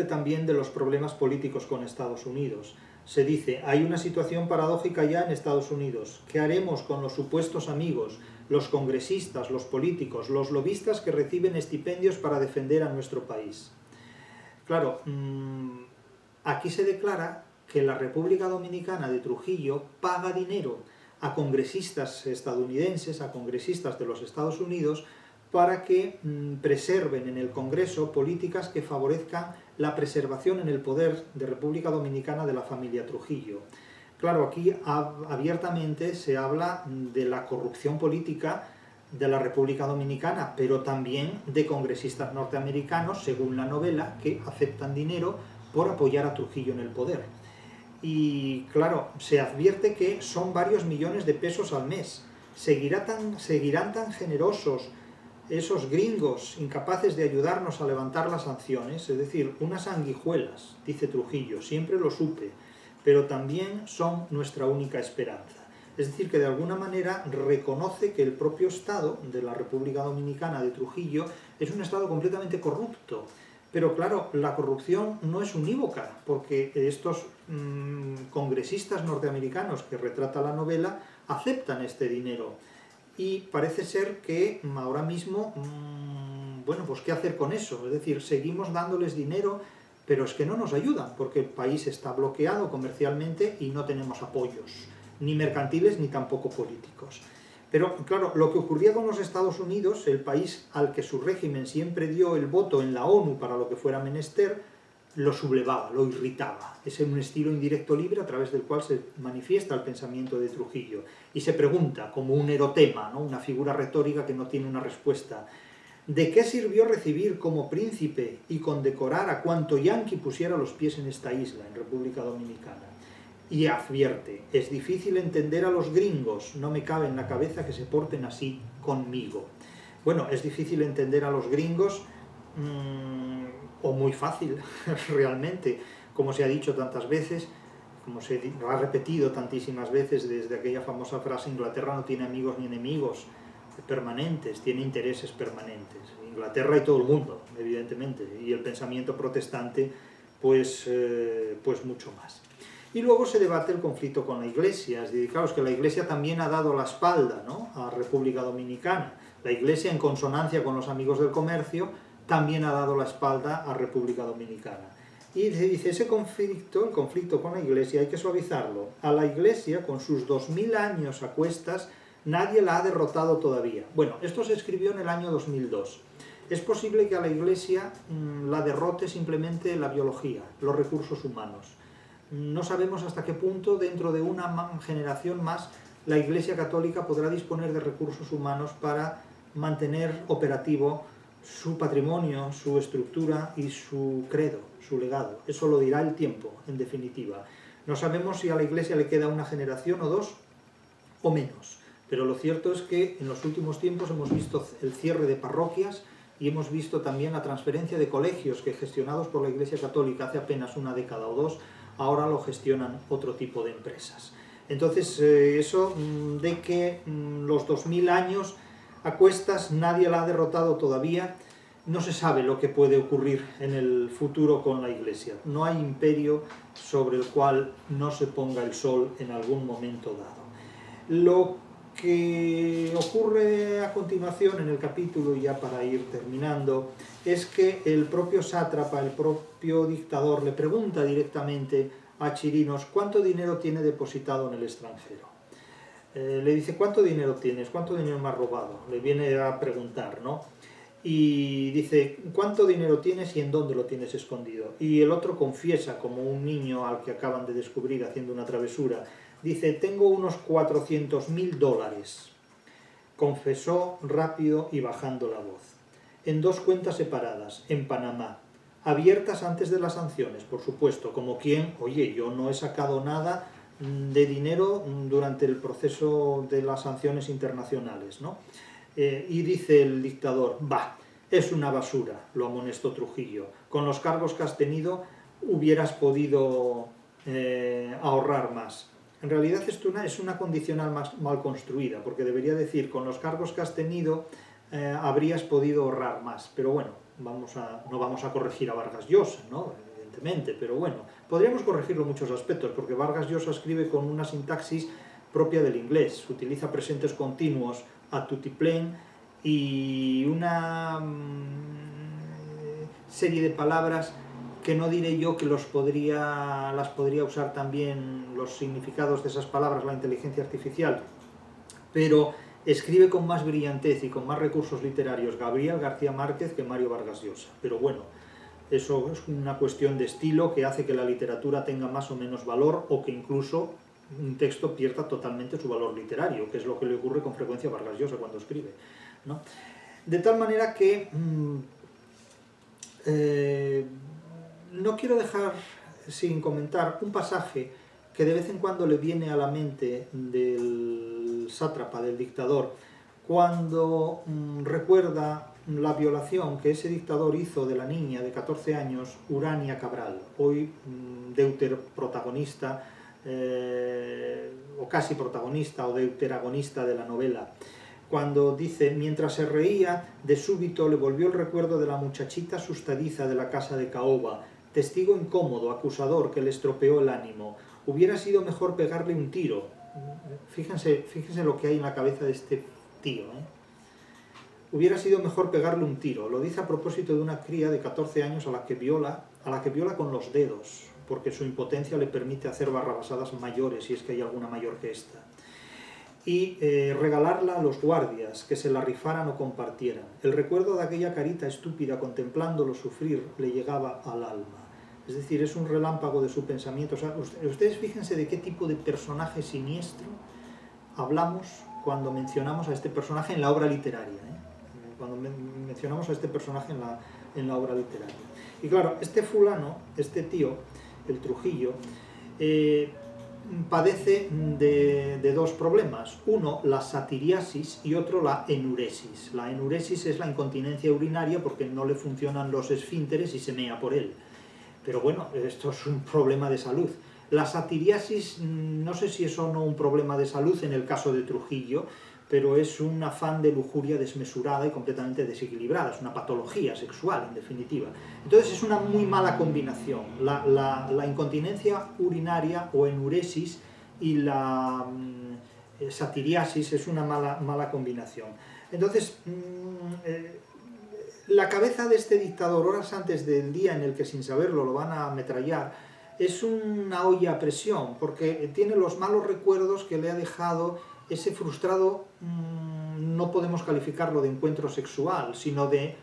también de los problemas políticos con Estados Unidos. Se dice, hay una situación paradójica ya en Estados Unidos. ¿Qué haremos con los supuestos amigos, los congresistas, los políticos, los lobistas que reciben estipendios para defender a nuestro país? Claro, aquí se declara que la República Dominicana de Trujillo paga dinero a congresistas estadounidenses, a congresistas de los Estados Unidos, para que preserven en el Congreso políticas que favorezcan la preservación en el poder de República Dominicana de la familia Trujillo. Claro, aquí abiertamente se habla de la corrupción política de la República Dominicana, pero también de congresistas norteamericanos, según la novela, que aceptan dinero por apoyar a Trujillo en el poder. Y claro, se advierte que son varios millones de pesos al mes. ¿Seguirán tan generosos esos gringos incapaces de ayudarnos a levantar las sanciones? Es decir, unas sanguijuelas, dice Trujillo, siempre lo supe, pero también son nuestra única esperanza. Es decir, que de alguna manera reconoce que el propio Estado de la República Dominicana de Trujillo es un Estado completamente corrupto. Pero claro, la corrupción no es unívoca, porque estos congresistas norteamericanos que retrata la novela aceptan este dinero. Y parece ser que ahora mismo, bueno, pues ¿qué hacer con eso? Es decir, seguimos dándoles dinero, pero es que no nos ayudan, porque el país está bloqueado comercialmente y no tenemos apoyos, ni mercantiles ni tampoco políticos. Pero claro, lo que ocurría con los Estados Unidos, el país al que su régimen siempre dio el voto en la ONU para lo que fuera menester, lo sublevaba, lo irritaba. Es un estilo indirecto libre a través del cual se manifiesta el pensamiento de Trujillo. Y se pregunta, como un erotema, ¿no? Una figura retórica que no tiene una respuesta, ¿de qué sirvió recibir como príncipe y condecorar a cuanto yanqui pusiera los pies en esta isla, en República Dominicana? Y advierte, es difícil entender a los gringos, no me cabe en la cabeza que se porten así conmigo. Bueno, es difícil entender a los gringos, o muy fácil, realmente, como se ha dicho tantas veces, como se ha repetido tantísimas veces desde aquella famosa frase, Inglaterra no tiene amigos ni enemigos permanentes, tiene intereses permanentes. Inglaterra y todo el mundo, evidentemente, y el pensamiento protestante, pues mucho más. Y luego se debate el conflicto con la Iglesia. Es decir, claro, es que la Iglesia también ha dado la espalda, ¿no?, a República Dominicana. La Iglesia, en consonancia con los amigos del comercio, también ha dado la espalda a República Dominicana. Y se dice, ese conflicto, el conflicto con la Iglesia, hay que suavizarlo. A la Iglesia, con sus 2000 años a cuestas, nadie la ha derrotado todavía. Bueno, esto se escribió en el año 2002. Es posible que a la Iglesia la derrote simplemente la biología, los recursos humanos. No sabemos hasta qué punto, dentro de una generación más, la Iglesia Católica podrá disponer de recursos humanos para mantener operativo su patrimonio, su estructura y su credo, su legado. Eso lo dirá el tiempo, en definitiva. No sabemos si a la Iglesia le queda una generación o dos o menos, pero lo cierto es que en los últimos tiempos hemos visto el cierre de parroquias y hemos visto también la transferencia de colegios que, gestionados por la Iglesia Católica hace apenas una década o dos, ahora lo gestionan otro tipo de empresas. Entonces, eso de que los 2000 años a cuestas nadie la ha derrotado todavía, no se sabe lo que puede ocurrir en el futuro con la Iglesia. No hay imperio sobre el cual no se ponga el sol en algún momento dado. Lo que ocurre a continuación en el capítulo, ya para ir terminando, es que el propio sátrapa, el propio dictador, le pregunta directamente a Chirinos cuánto dinero tiene depositado en el extranjero. Le dice, ¿cuánto dinero tienes? ¿Cuánto dinero me has robado? Le viene a preguntar, ¿no? Y dice, ¿cuánto dinero tienes y en dónde lo tienes escondido? Y el otro confiesa, como un niño al que acaban de descubrir haciendo una travesura, dice, tengo unos $400.000. Confesó rápido y bajando la voz. En dos cuentas separadas, en Panamá, abiertas antes de las sanciones, por supuesto, como quien, oye, yo no he sacado nada de dinero durante el proceso de las sanciones internacionales, ¿no? Y dice el dictador, bah, es una basura, lo amonestó Trujillo. Con los cargos que has tenido hubieras podido ahorrar más. En realidad esto es una condicional mal construida, porque debería decir, con los cargos que has tenido habrías podido ahorrar más. Pero bueno, no vamos a corregir a Vargas Llosa, ¿no? Evidentemente, pero bueno, podríamos corregirlo en muchos aspectos, porque Vargas Llosa escribe con una sintaxis propia del inglés, utiliza presentes continuos a tutiplén y una serie de palabras que no diré yo que las podría usar también los significados de esas palabras la inteligencia artificial, pero escribe con más brillantez y con más recursos literarios Gabriel García Márquez que Mario Vargas Llosa. Pero bueno, eso es una cuestión de estilo que hace que la literatura tenga más o menos valor, o que incluso un texto pierda totalmente su valor literario, que es lo que le ocurre con frecuencia a Vargas Llosa cuando escribe, ¿no? De tal manera que no quiero dejar sin comentar un pasaje que de vez en cuando le viene a la mente del sátrapa, del dictador, cuando recuerda la violación que ese dictador hizo de la niña de 14 años, Urania Cabral, hoy deuteroprotagonista, o casi protagonista o deuteragonista de la novela, cuando dice, mientras se reía, de súbito le volvió el recuerdo de la muchachita asustadiza de la casa de Caoba, testigo incómodo, acusador, que le estropeó el ánimo. Hubiera sido mejor pegarle un tiro. Fíjense lo que hay en la cabeza de este tío, ¿eh? Hubiera sido mejor pegarle un tiro. Lo dice a propósito de una cría de 14 años a la que viola con los dedos, porque su impotencia le permite hacer barrabasadas mayores, si es que hay alguna mayor que esta. Y regalarla a los guardias, que se la rifaran o compartieran. El recuerdo de aquella carita estúpida contemplándolo sufrir le llegaba al alma. Es decir, es un relámpago de su pensamiento. O sea, ustedes fíjense de qué tipo de personaje siniestro hablamos cuando mencionamos a este personaje en la obra literaria, ¿eh? Cuando mencionamos a este personaje en la obra literaria. Y claro, este fulano, este tío, el Trujillo, padece de dos problemas. Uno, la satiriasis, y otro, la enuresis. La enuresis es la incontinencia urinaria porque no le funcionan los esfínteres y se mea por él. Pero bueno, esto es un problema de salud. La satiriasis, no sé si es o no un problema de salud en el caso de Trujillo, pero es un afán de lujuria desmesurada y completamente desequilibrada, es una patología sexual, en definitiva. Entonces es una muy mala combinación, la incontinencia urinaria o enuresis y la satiriasis es una mala combinación. Entonces, la cabeza de este dictador, horas antes del día en el que sin saberlo lo van a ametrallar, es una olla a presión, porque tiene los malos recuerdos que le ha dejado ese frustrado, no podemos calificarlo de encuentro sexual, sino de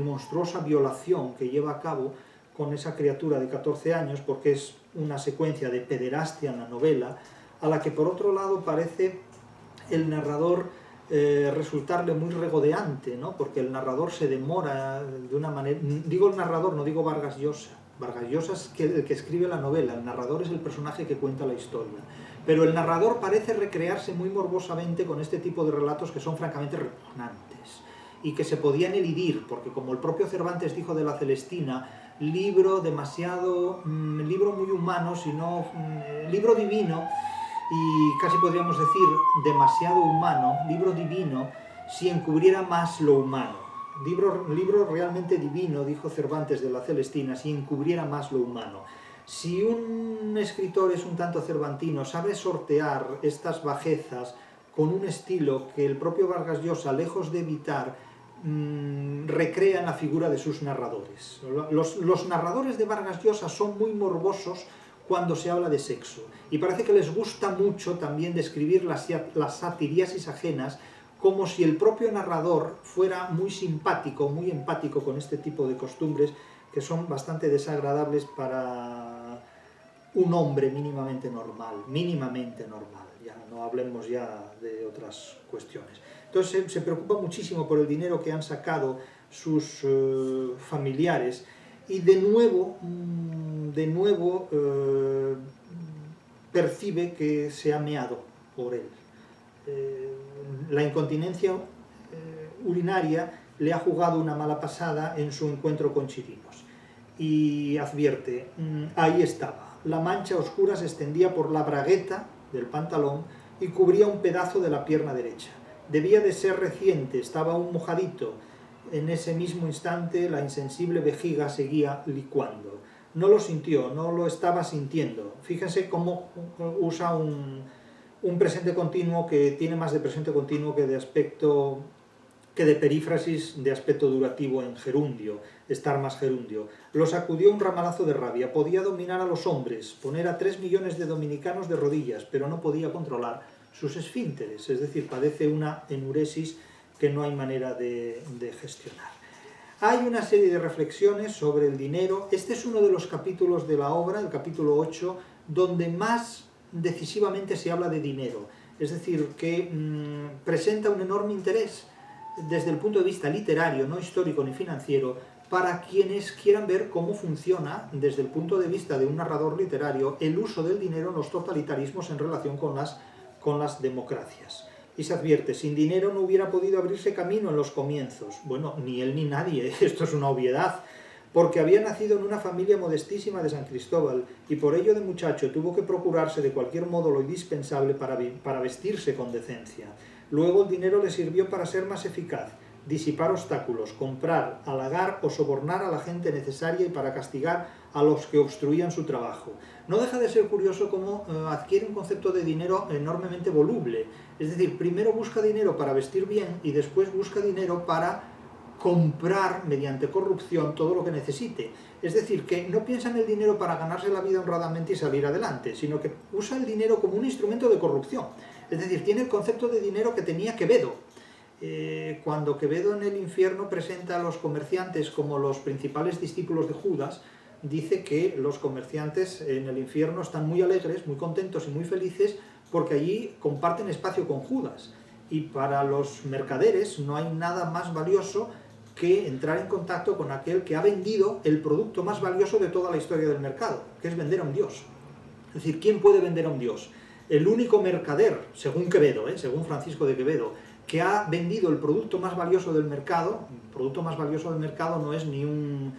monstruosa violación que lleva a cabo con esa criatura de 14 años, porque es una secuencia de pederastia en la novela, a la que por otro lado parece el narrador resultarle muy regodeante, ¿no? Porque el narrador se demora de una manera, digo el narrador, no digo Vargas Llosa, Vargas Llosa es el que escribe la novela, el narrador es el personaje que cuenta la historia. Pero el narrador parece recrearse muy morbosamente con este tipo de relatos que son francamente repugnantes y que se podían elidir, porque como el propio Cervantes dijo de la Celestina, libro muy humano, sino libro divino, y casi podríamos decir demasiado humano, libro divino, si encubriera más lo humano. Libro realmente divino, dijo Cervantes de la Celestina, si encubriera más lo humano. Si un escritor es un tanto cervantino, sabe sortear estas bajezas con un estilo que el propio Vargas Llosa, lejos de evitar, recrea en la figura de sus narradores. Los narradores de Vargas Llosa son muy morbosos cuando se habla de sexo, y parece que les gusta mucho también describir las satiriasis ajenas, como si el propio narrador fuera muy simpático, muy empático con este tipo de costumbres que son bastante desagradables para un hombre mínimamente normal, ya no hablemos ya de otras cuestiones. Entonces se preocupa muchísimo por el dinero que han sacado sus familiares, y de nuevo percibe que se ha meado por él. La incontinencia urinaria le ha jugado una mala pasada en su encuentro con Chirinos, y advierte, ahí estaba, la mancha oscura se extendía por la bragueta del pantalón y cubría un pedazo de la pierna derecha. Debía de ser reciente, estaba aún mojadito. En ese mismo instante la insensible vejiga seguía licuando. No lo sintió, no lo estaba sintiendo. Fíjense cómo usa un presente continuo que tiene más de presente continuo que de perífrasis de aspecto durativo en gerundio, estar más gerundio. Lo sacudió un ramalazo de rabia. Podía dominar a los hombres, poner a 3 millones de dominicanos de rodillas, pero no podía controlar sus esfínteres, es decir, padece una enuresis que no hay manera de gestionar. Hay una serie de reflexiones sobre el dinero. Este es uno de los capítulos de la obra, el capítulo 8, donde más decisivamente se habla de dinero, es decir, que presenta un enorme interés desde el punto de vista literario, no histórico ni financiero, para quienes quieran ver cómo funciona, desde el punto de vista de un narrador literario, el uso del dinero en los totalitarismos en relación con las democracias. Y se advierte, sin dinero no hubiera podido abrirse camino en los comienzos. Bueno, ni él ni nadie, esto es una obviedad, porque había nacido en una familia modestísima de San Cristóbal, y por ello de muchacho tuvo que procurarse de cualquier modo lo indispensable para vestirse con decencia. Luego el dinero le sirvió para ser más eficaz, disipar obstáculos, comprar, halagar o sobornar a la gente necesaria y para castigar a los que obstruían su trabajo. No deja de ser curioso cómo adquiere un concepto de dinero enormemente voluble. Es decir, primero busca dinero para vestir bien y después busca dinero para comprar mediante corrupción todo lo que necesite. Es decir, que no piensa en el dinero para ganarse la vida honradamente y salir adelante, sino que usa el dinero como un instrumento de corrupción. Es decir, tiene el concepto de dinero que tenía Quevedo. Cuando Quevedo en el infierno presenta a los comerciantes como los principales discípulos de Judas, dice que los comerciantes en el infierno están muy alegres, muy contentos y muy felices porque allí comparten espacio con Judas. Y para los mercaderes no hay nada más valioso que entrar en contacto con aquel que ha vendido el producto más valioso de toda la historia del mercado, que es vender a un dios. Es decir, ¿quién puede vender a un dios? El único mercader, según Quevedo, según Francisco de Quevedo, que ha vendido el producto más valioso del mercado. El producto más valioso del mercado no es ni un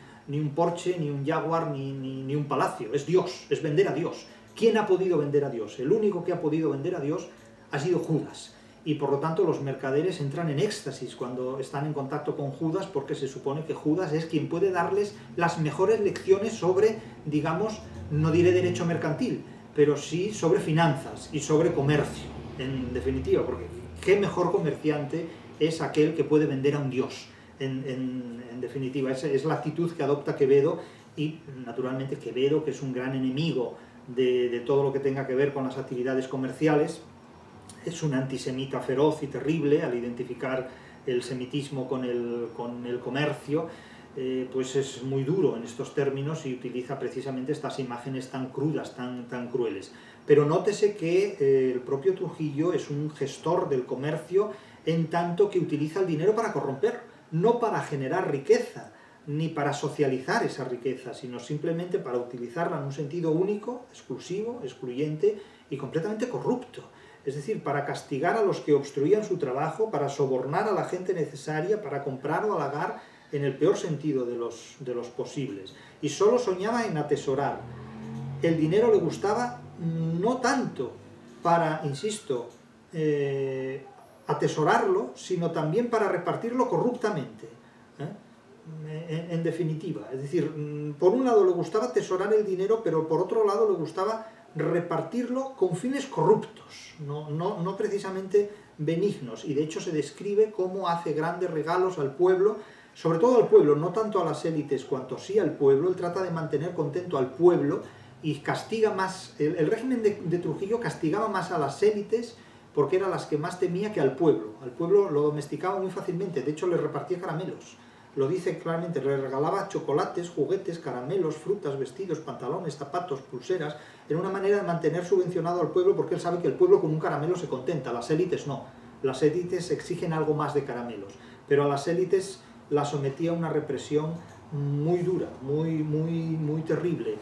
Porsche, ni un Jaguar, ni un palacio, es Dios, es vender a Dios. ¿Quién ha podido vender a Dios? El único que ha podido vender a Dios ha sido Judas. Y por lo tanto los mercaderes entran en éxtasis cuando están en contacto con Judas, porque se supone que Judas es quien puede darles las mejores lecciones sobre, digamos, no diré derecho mercantil, pero sí sobre finanzas y sobre comercio, en definitiva, porque ¿qué mejor comerciante es aquel que puede vender a un dios? En definitiva, esa es la actitud que adopta Quevedo, y naturalmente Quevedo, que es un gran enemigo de todo lo que tenga que ver con las actividades comerciales, es un antisemita feroz y terrible al identificar el semitismo con el comercio, pues es muy duro en estos términos y utiliza precisamente estas imágenes tan crudas, tan crueles. Pero nótese que el propio Trujillo es un gestor del comercio en tanto que utiliza el dinero para corromper, no para generar riqueza. ni para socializar esa riqueza, sino simplemente para utilizarla en un sentido único, exclusivo, excluyente y completamente corrupto. Es decir, para castigar a los que obstruían su trabajo, para sobornar a la gente necesaria, para comprar o halagar en el peor sentido de los posibles. Y solo soñaba en atesorar. El dinero le gustaba no tanto para, insisto, atesorarlo, sino también para repartirlo corruptamente. En definitiva, es decir, por un lado le gustaba atesorar el dinero, pero por otro lado le gustaba repartirlo con fines corruptos, no precisamente benignos, y de hecho se describe cómo hace grandes regalos al pueblo, sobre todo al pueblo, no tanto a las élites cuanto sí al pueblo. Él trata de mantener contento al pueblo y castiga más, el régimen de Trujillo castigaba más a las élites porque eran las que más temía que al pueblo lo domesticaba muy fácilmente, de hecho le repartía caramelos. Lo dice claramente, le regalaba chocolates, juguetes, caramelos, frutas, vestidos, pantalones, zapatos, pulseras. Era una manera de mantener subvencionado al pueblo porque él sabe que el pueblo con un caramelo se contenta, las élites no. Las élites exigen algo más de caramelos, pero a las élites las sometía a una represión muy dura, muy terrible.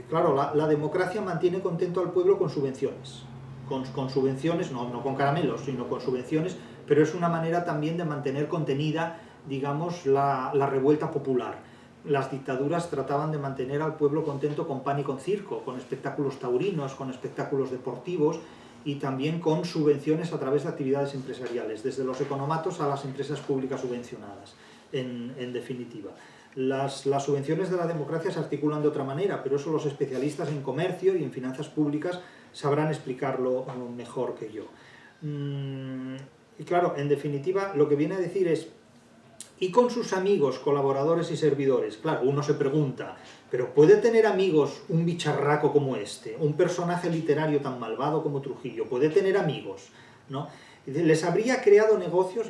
Claro, la democracia mantiene contento al pueblo con subvenciones. Con subvenciones, no con caramelos, sino con subvenciones, pero es una manera también de mantener contenida, digamos, la revuelta popular. Las dictaduras trataban de mantener al pueblo contento con pan y con circo, con espectáculos taurinos, con espectáculos deportivos y también con subvenciones a través de actividades empresariales, desde los economatos a las empresas públicas subvencionadas, en definitiva. Las subvenciones de la democracia se articulan de otra manera, pero eso los especialistas en comercio y en finanzas públicas sabrán explicarlo mejor que yo. Y claro, en definitiva, lo que viene a decir es, y con sus amigos, colaboradores y servidores. Claro, uno se pregunta, ¿pero puede tener amigos un bicharraco como este? ¿Un personaje literario tan malvado como Trujillo? ¿Puede tener amigos? ¿No? Les había creado negocios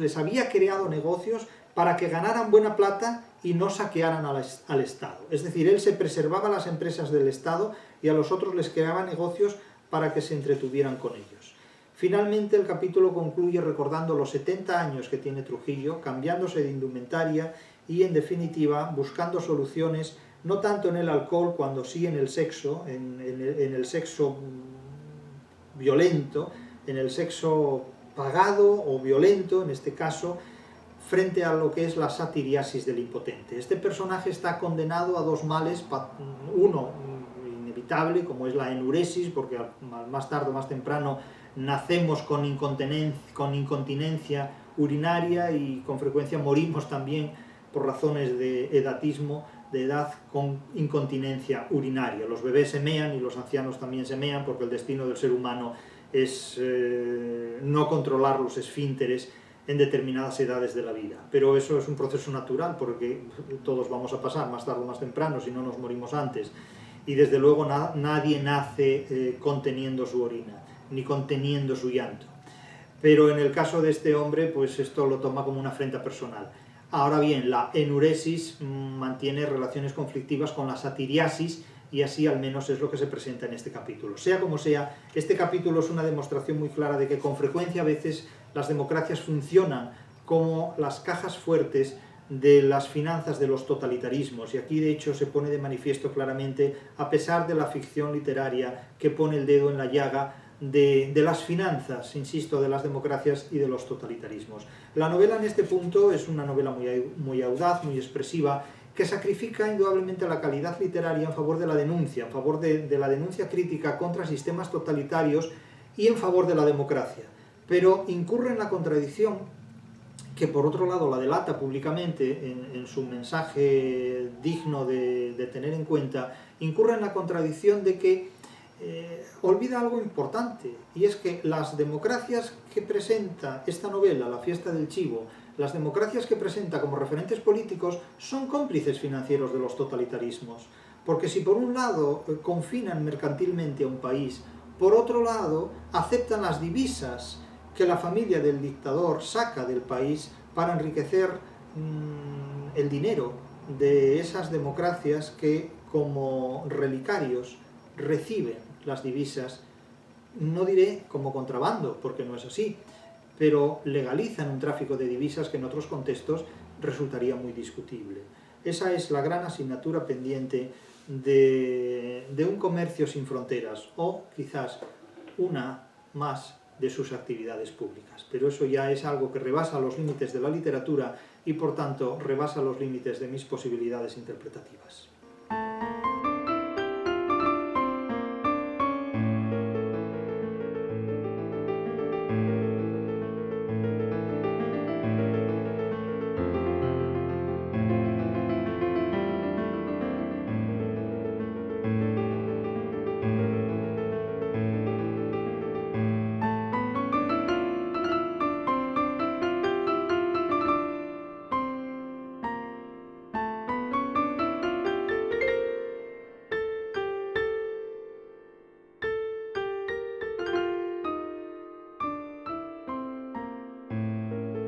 para que ganaran buena plata y no saquearan al Estado. Es decir, él se preservaba las empresas del Estado y a los otros les creaba negocios para que se entretuvieran con ellos. Finalmente el capítulo concluye recordando los 70 años que tiene Trujillo, cambiándose de indumentaria y, en definitiva, buscando soluciones no tanto en el alcohol, cuando sí en el sexo, en el sexo violento, en el sexo pagado o violento, en este caso, frente a lo que es la satiriasis del impotente. Este personaje está condenado a dos males, uno inevitable, como es la enuresis, porque más tarde o más temprano nacemos con incontinencia urinaria y con frecuencia morimos también por razones de edadismo, de edad, con incontinencia urinaria. Los bebés se mean y los ancianos también se mean porque el destino del ser humano es no controlar los esfínteres en determinadas edades de la vida. Pero eso es un proceso natural porque todos vamos a pasar más tarde o más temprano si no nos morimos antes. Y desde luego nadie nace conteniendo su orina, ni conteniendo su llanto. Pero en el caso de este hombre, pues esto lo toma como una afrenta personal. Ahora bien, la enuresis mantiene relaciones conflictivas con la satiriasis y así al menos es lo que se presenta en este capítulo. Sea como sea, este capítulo es una demostración muy clara de que con frecuencia a veces las democracias funcionan como las cajas fuertes de las finanzas de los totalitarismos, y aquí de hecho se pone de manifiesto claramente, a pesar de la ficción literaria que pone el dedo en la llaga de las finanzas, insisto, de las democracias y de los totalitarismos. La novela en este punto es una novela muy audaz, muy expresiva, que sacrifica indudablemente la calidad literaria en favor de la denuncia, en favor de la denuncia crítica contra sistemas totalitarios y en favor de la democracia. Pero incurre en la contradicción, que por otro lado la delata públicamente en su mensaje digno de tener en cuenta, incurre en la contradicción de que olvida algo importante, y es que las democracias que presenta esta novela, La fiesta del chivo, las democracias que presenta como referentes políticos son cómplices financieros de los totalitarismos, porque si por un lado confinan mercantilmente a un país, por otro lado aceptan las divisas que la familia del dictador saca del país para enriquecer el dinero de esas democracias que como relicarios reciben las divisas, no diré como contrabando, porque no es así, pero legalizan un tráfico de divisas que en otros contextos resultaría muy discutible. Esa es la gran asignatura pendiente de un comercio sin fronteras, o quizás una más de sus actividades públicas. Pero eso ya es algo que rebasa los límites de la literatura y por tanto rebasa los límites de mis posibilidades interpretativas.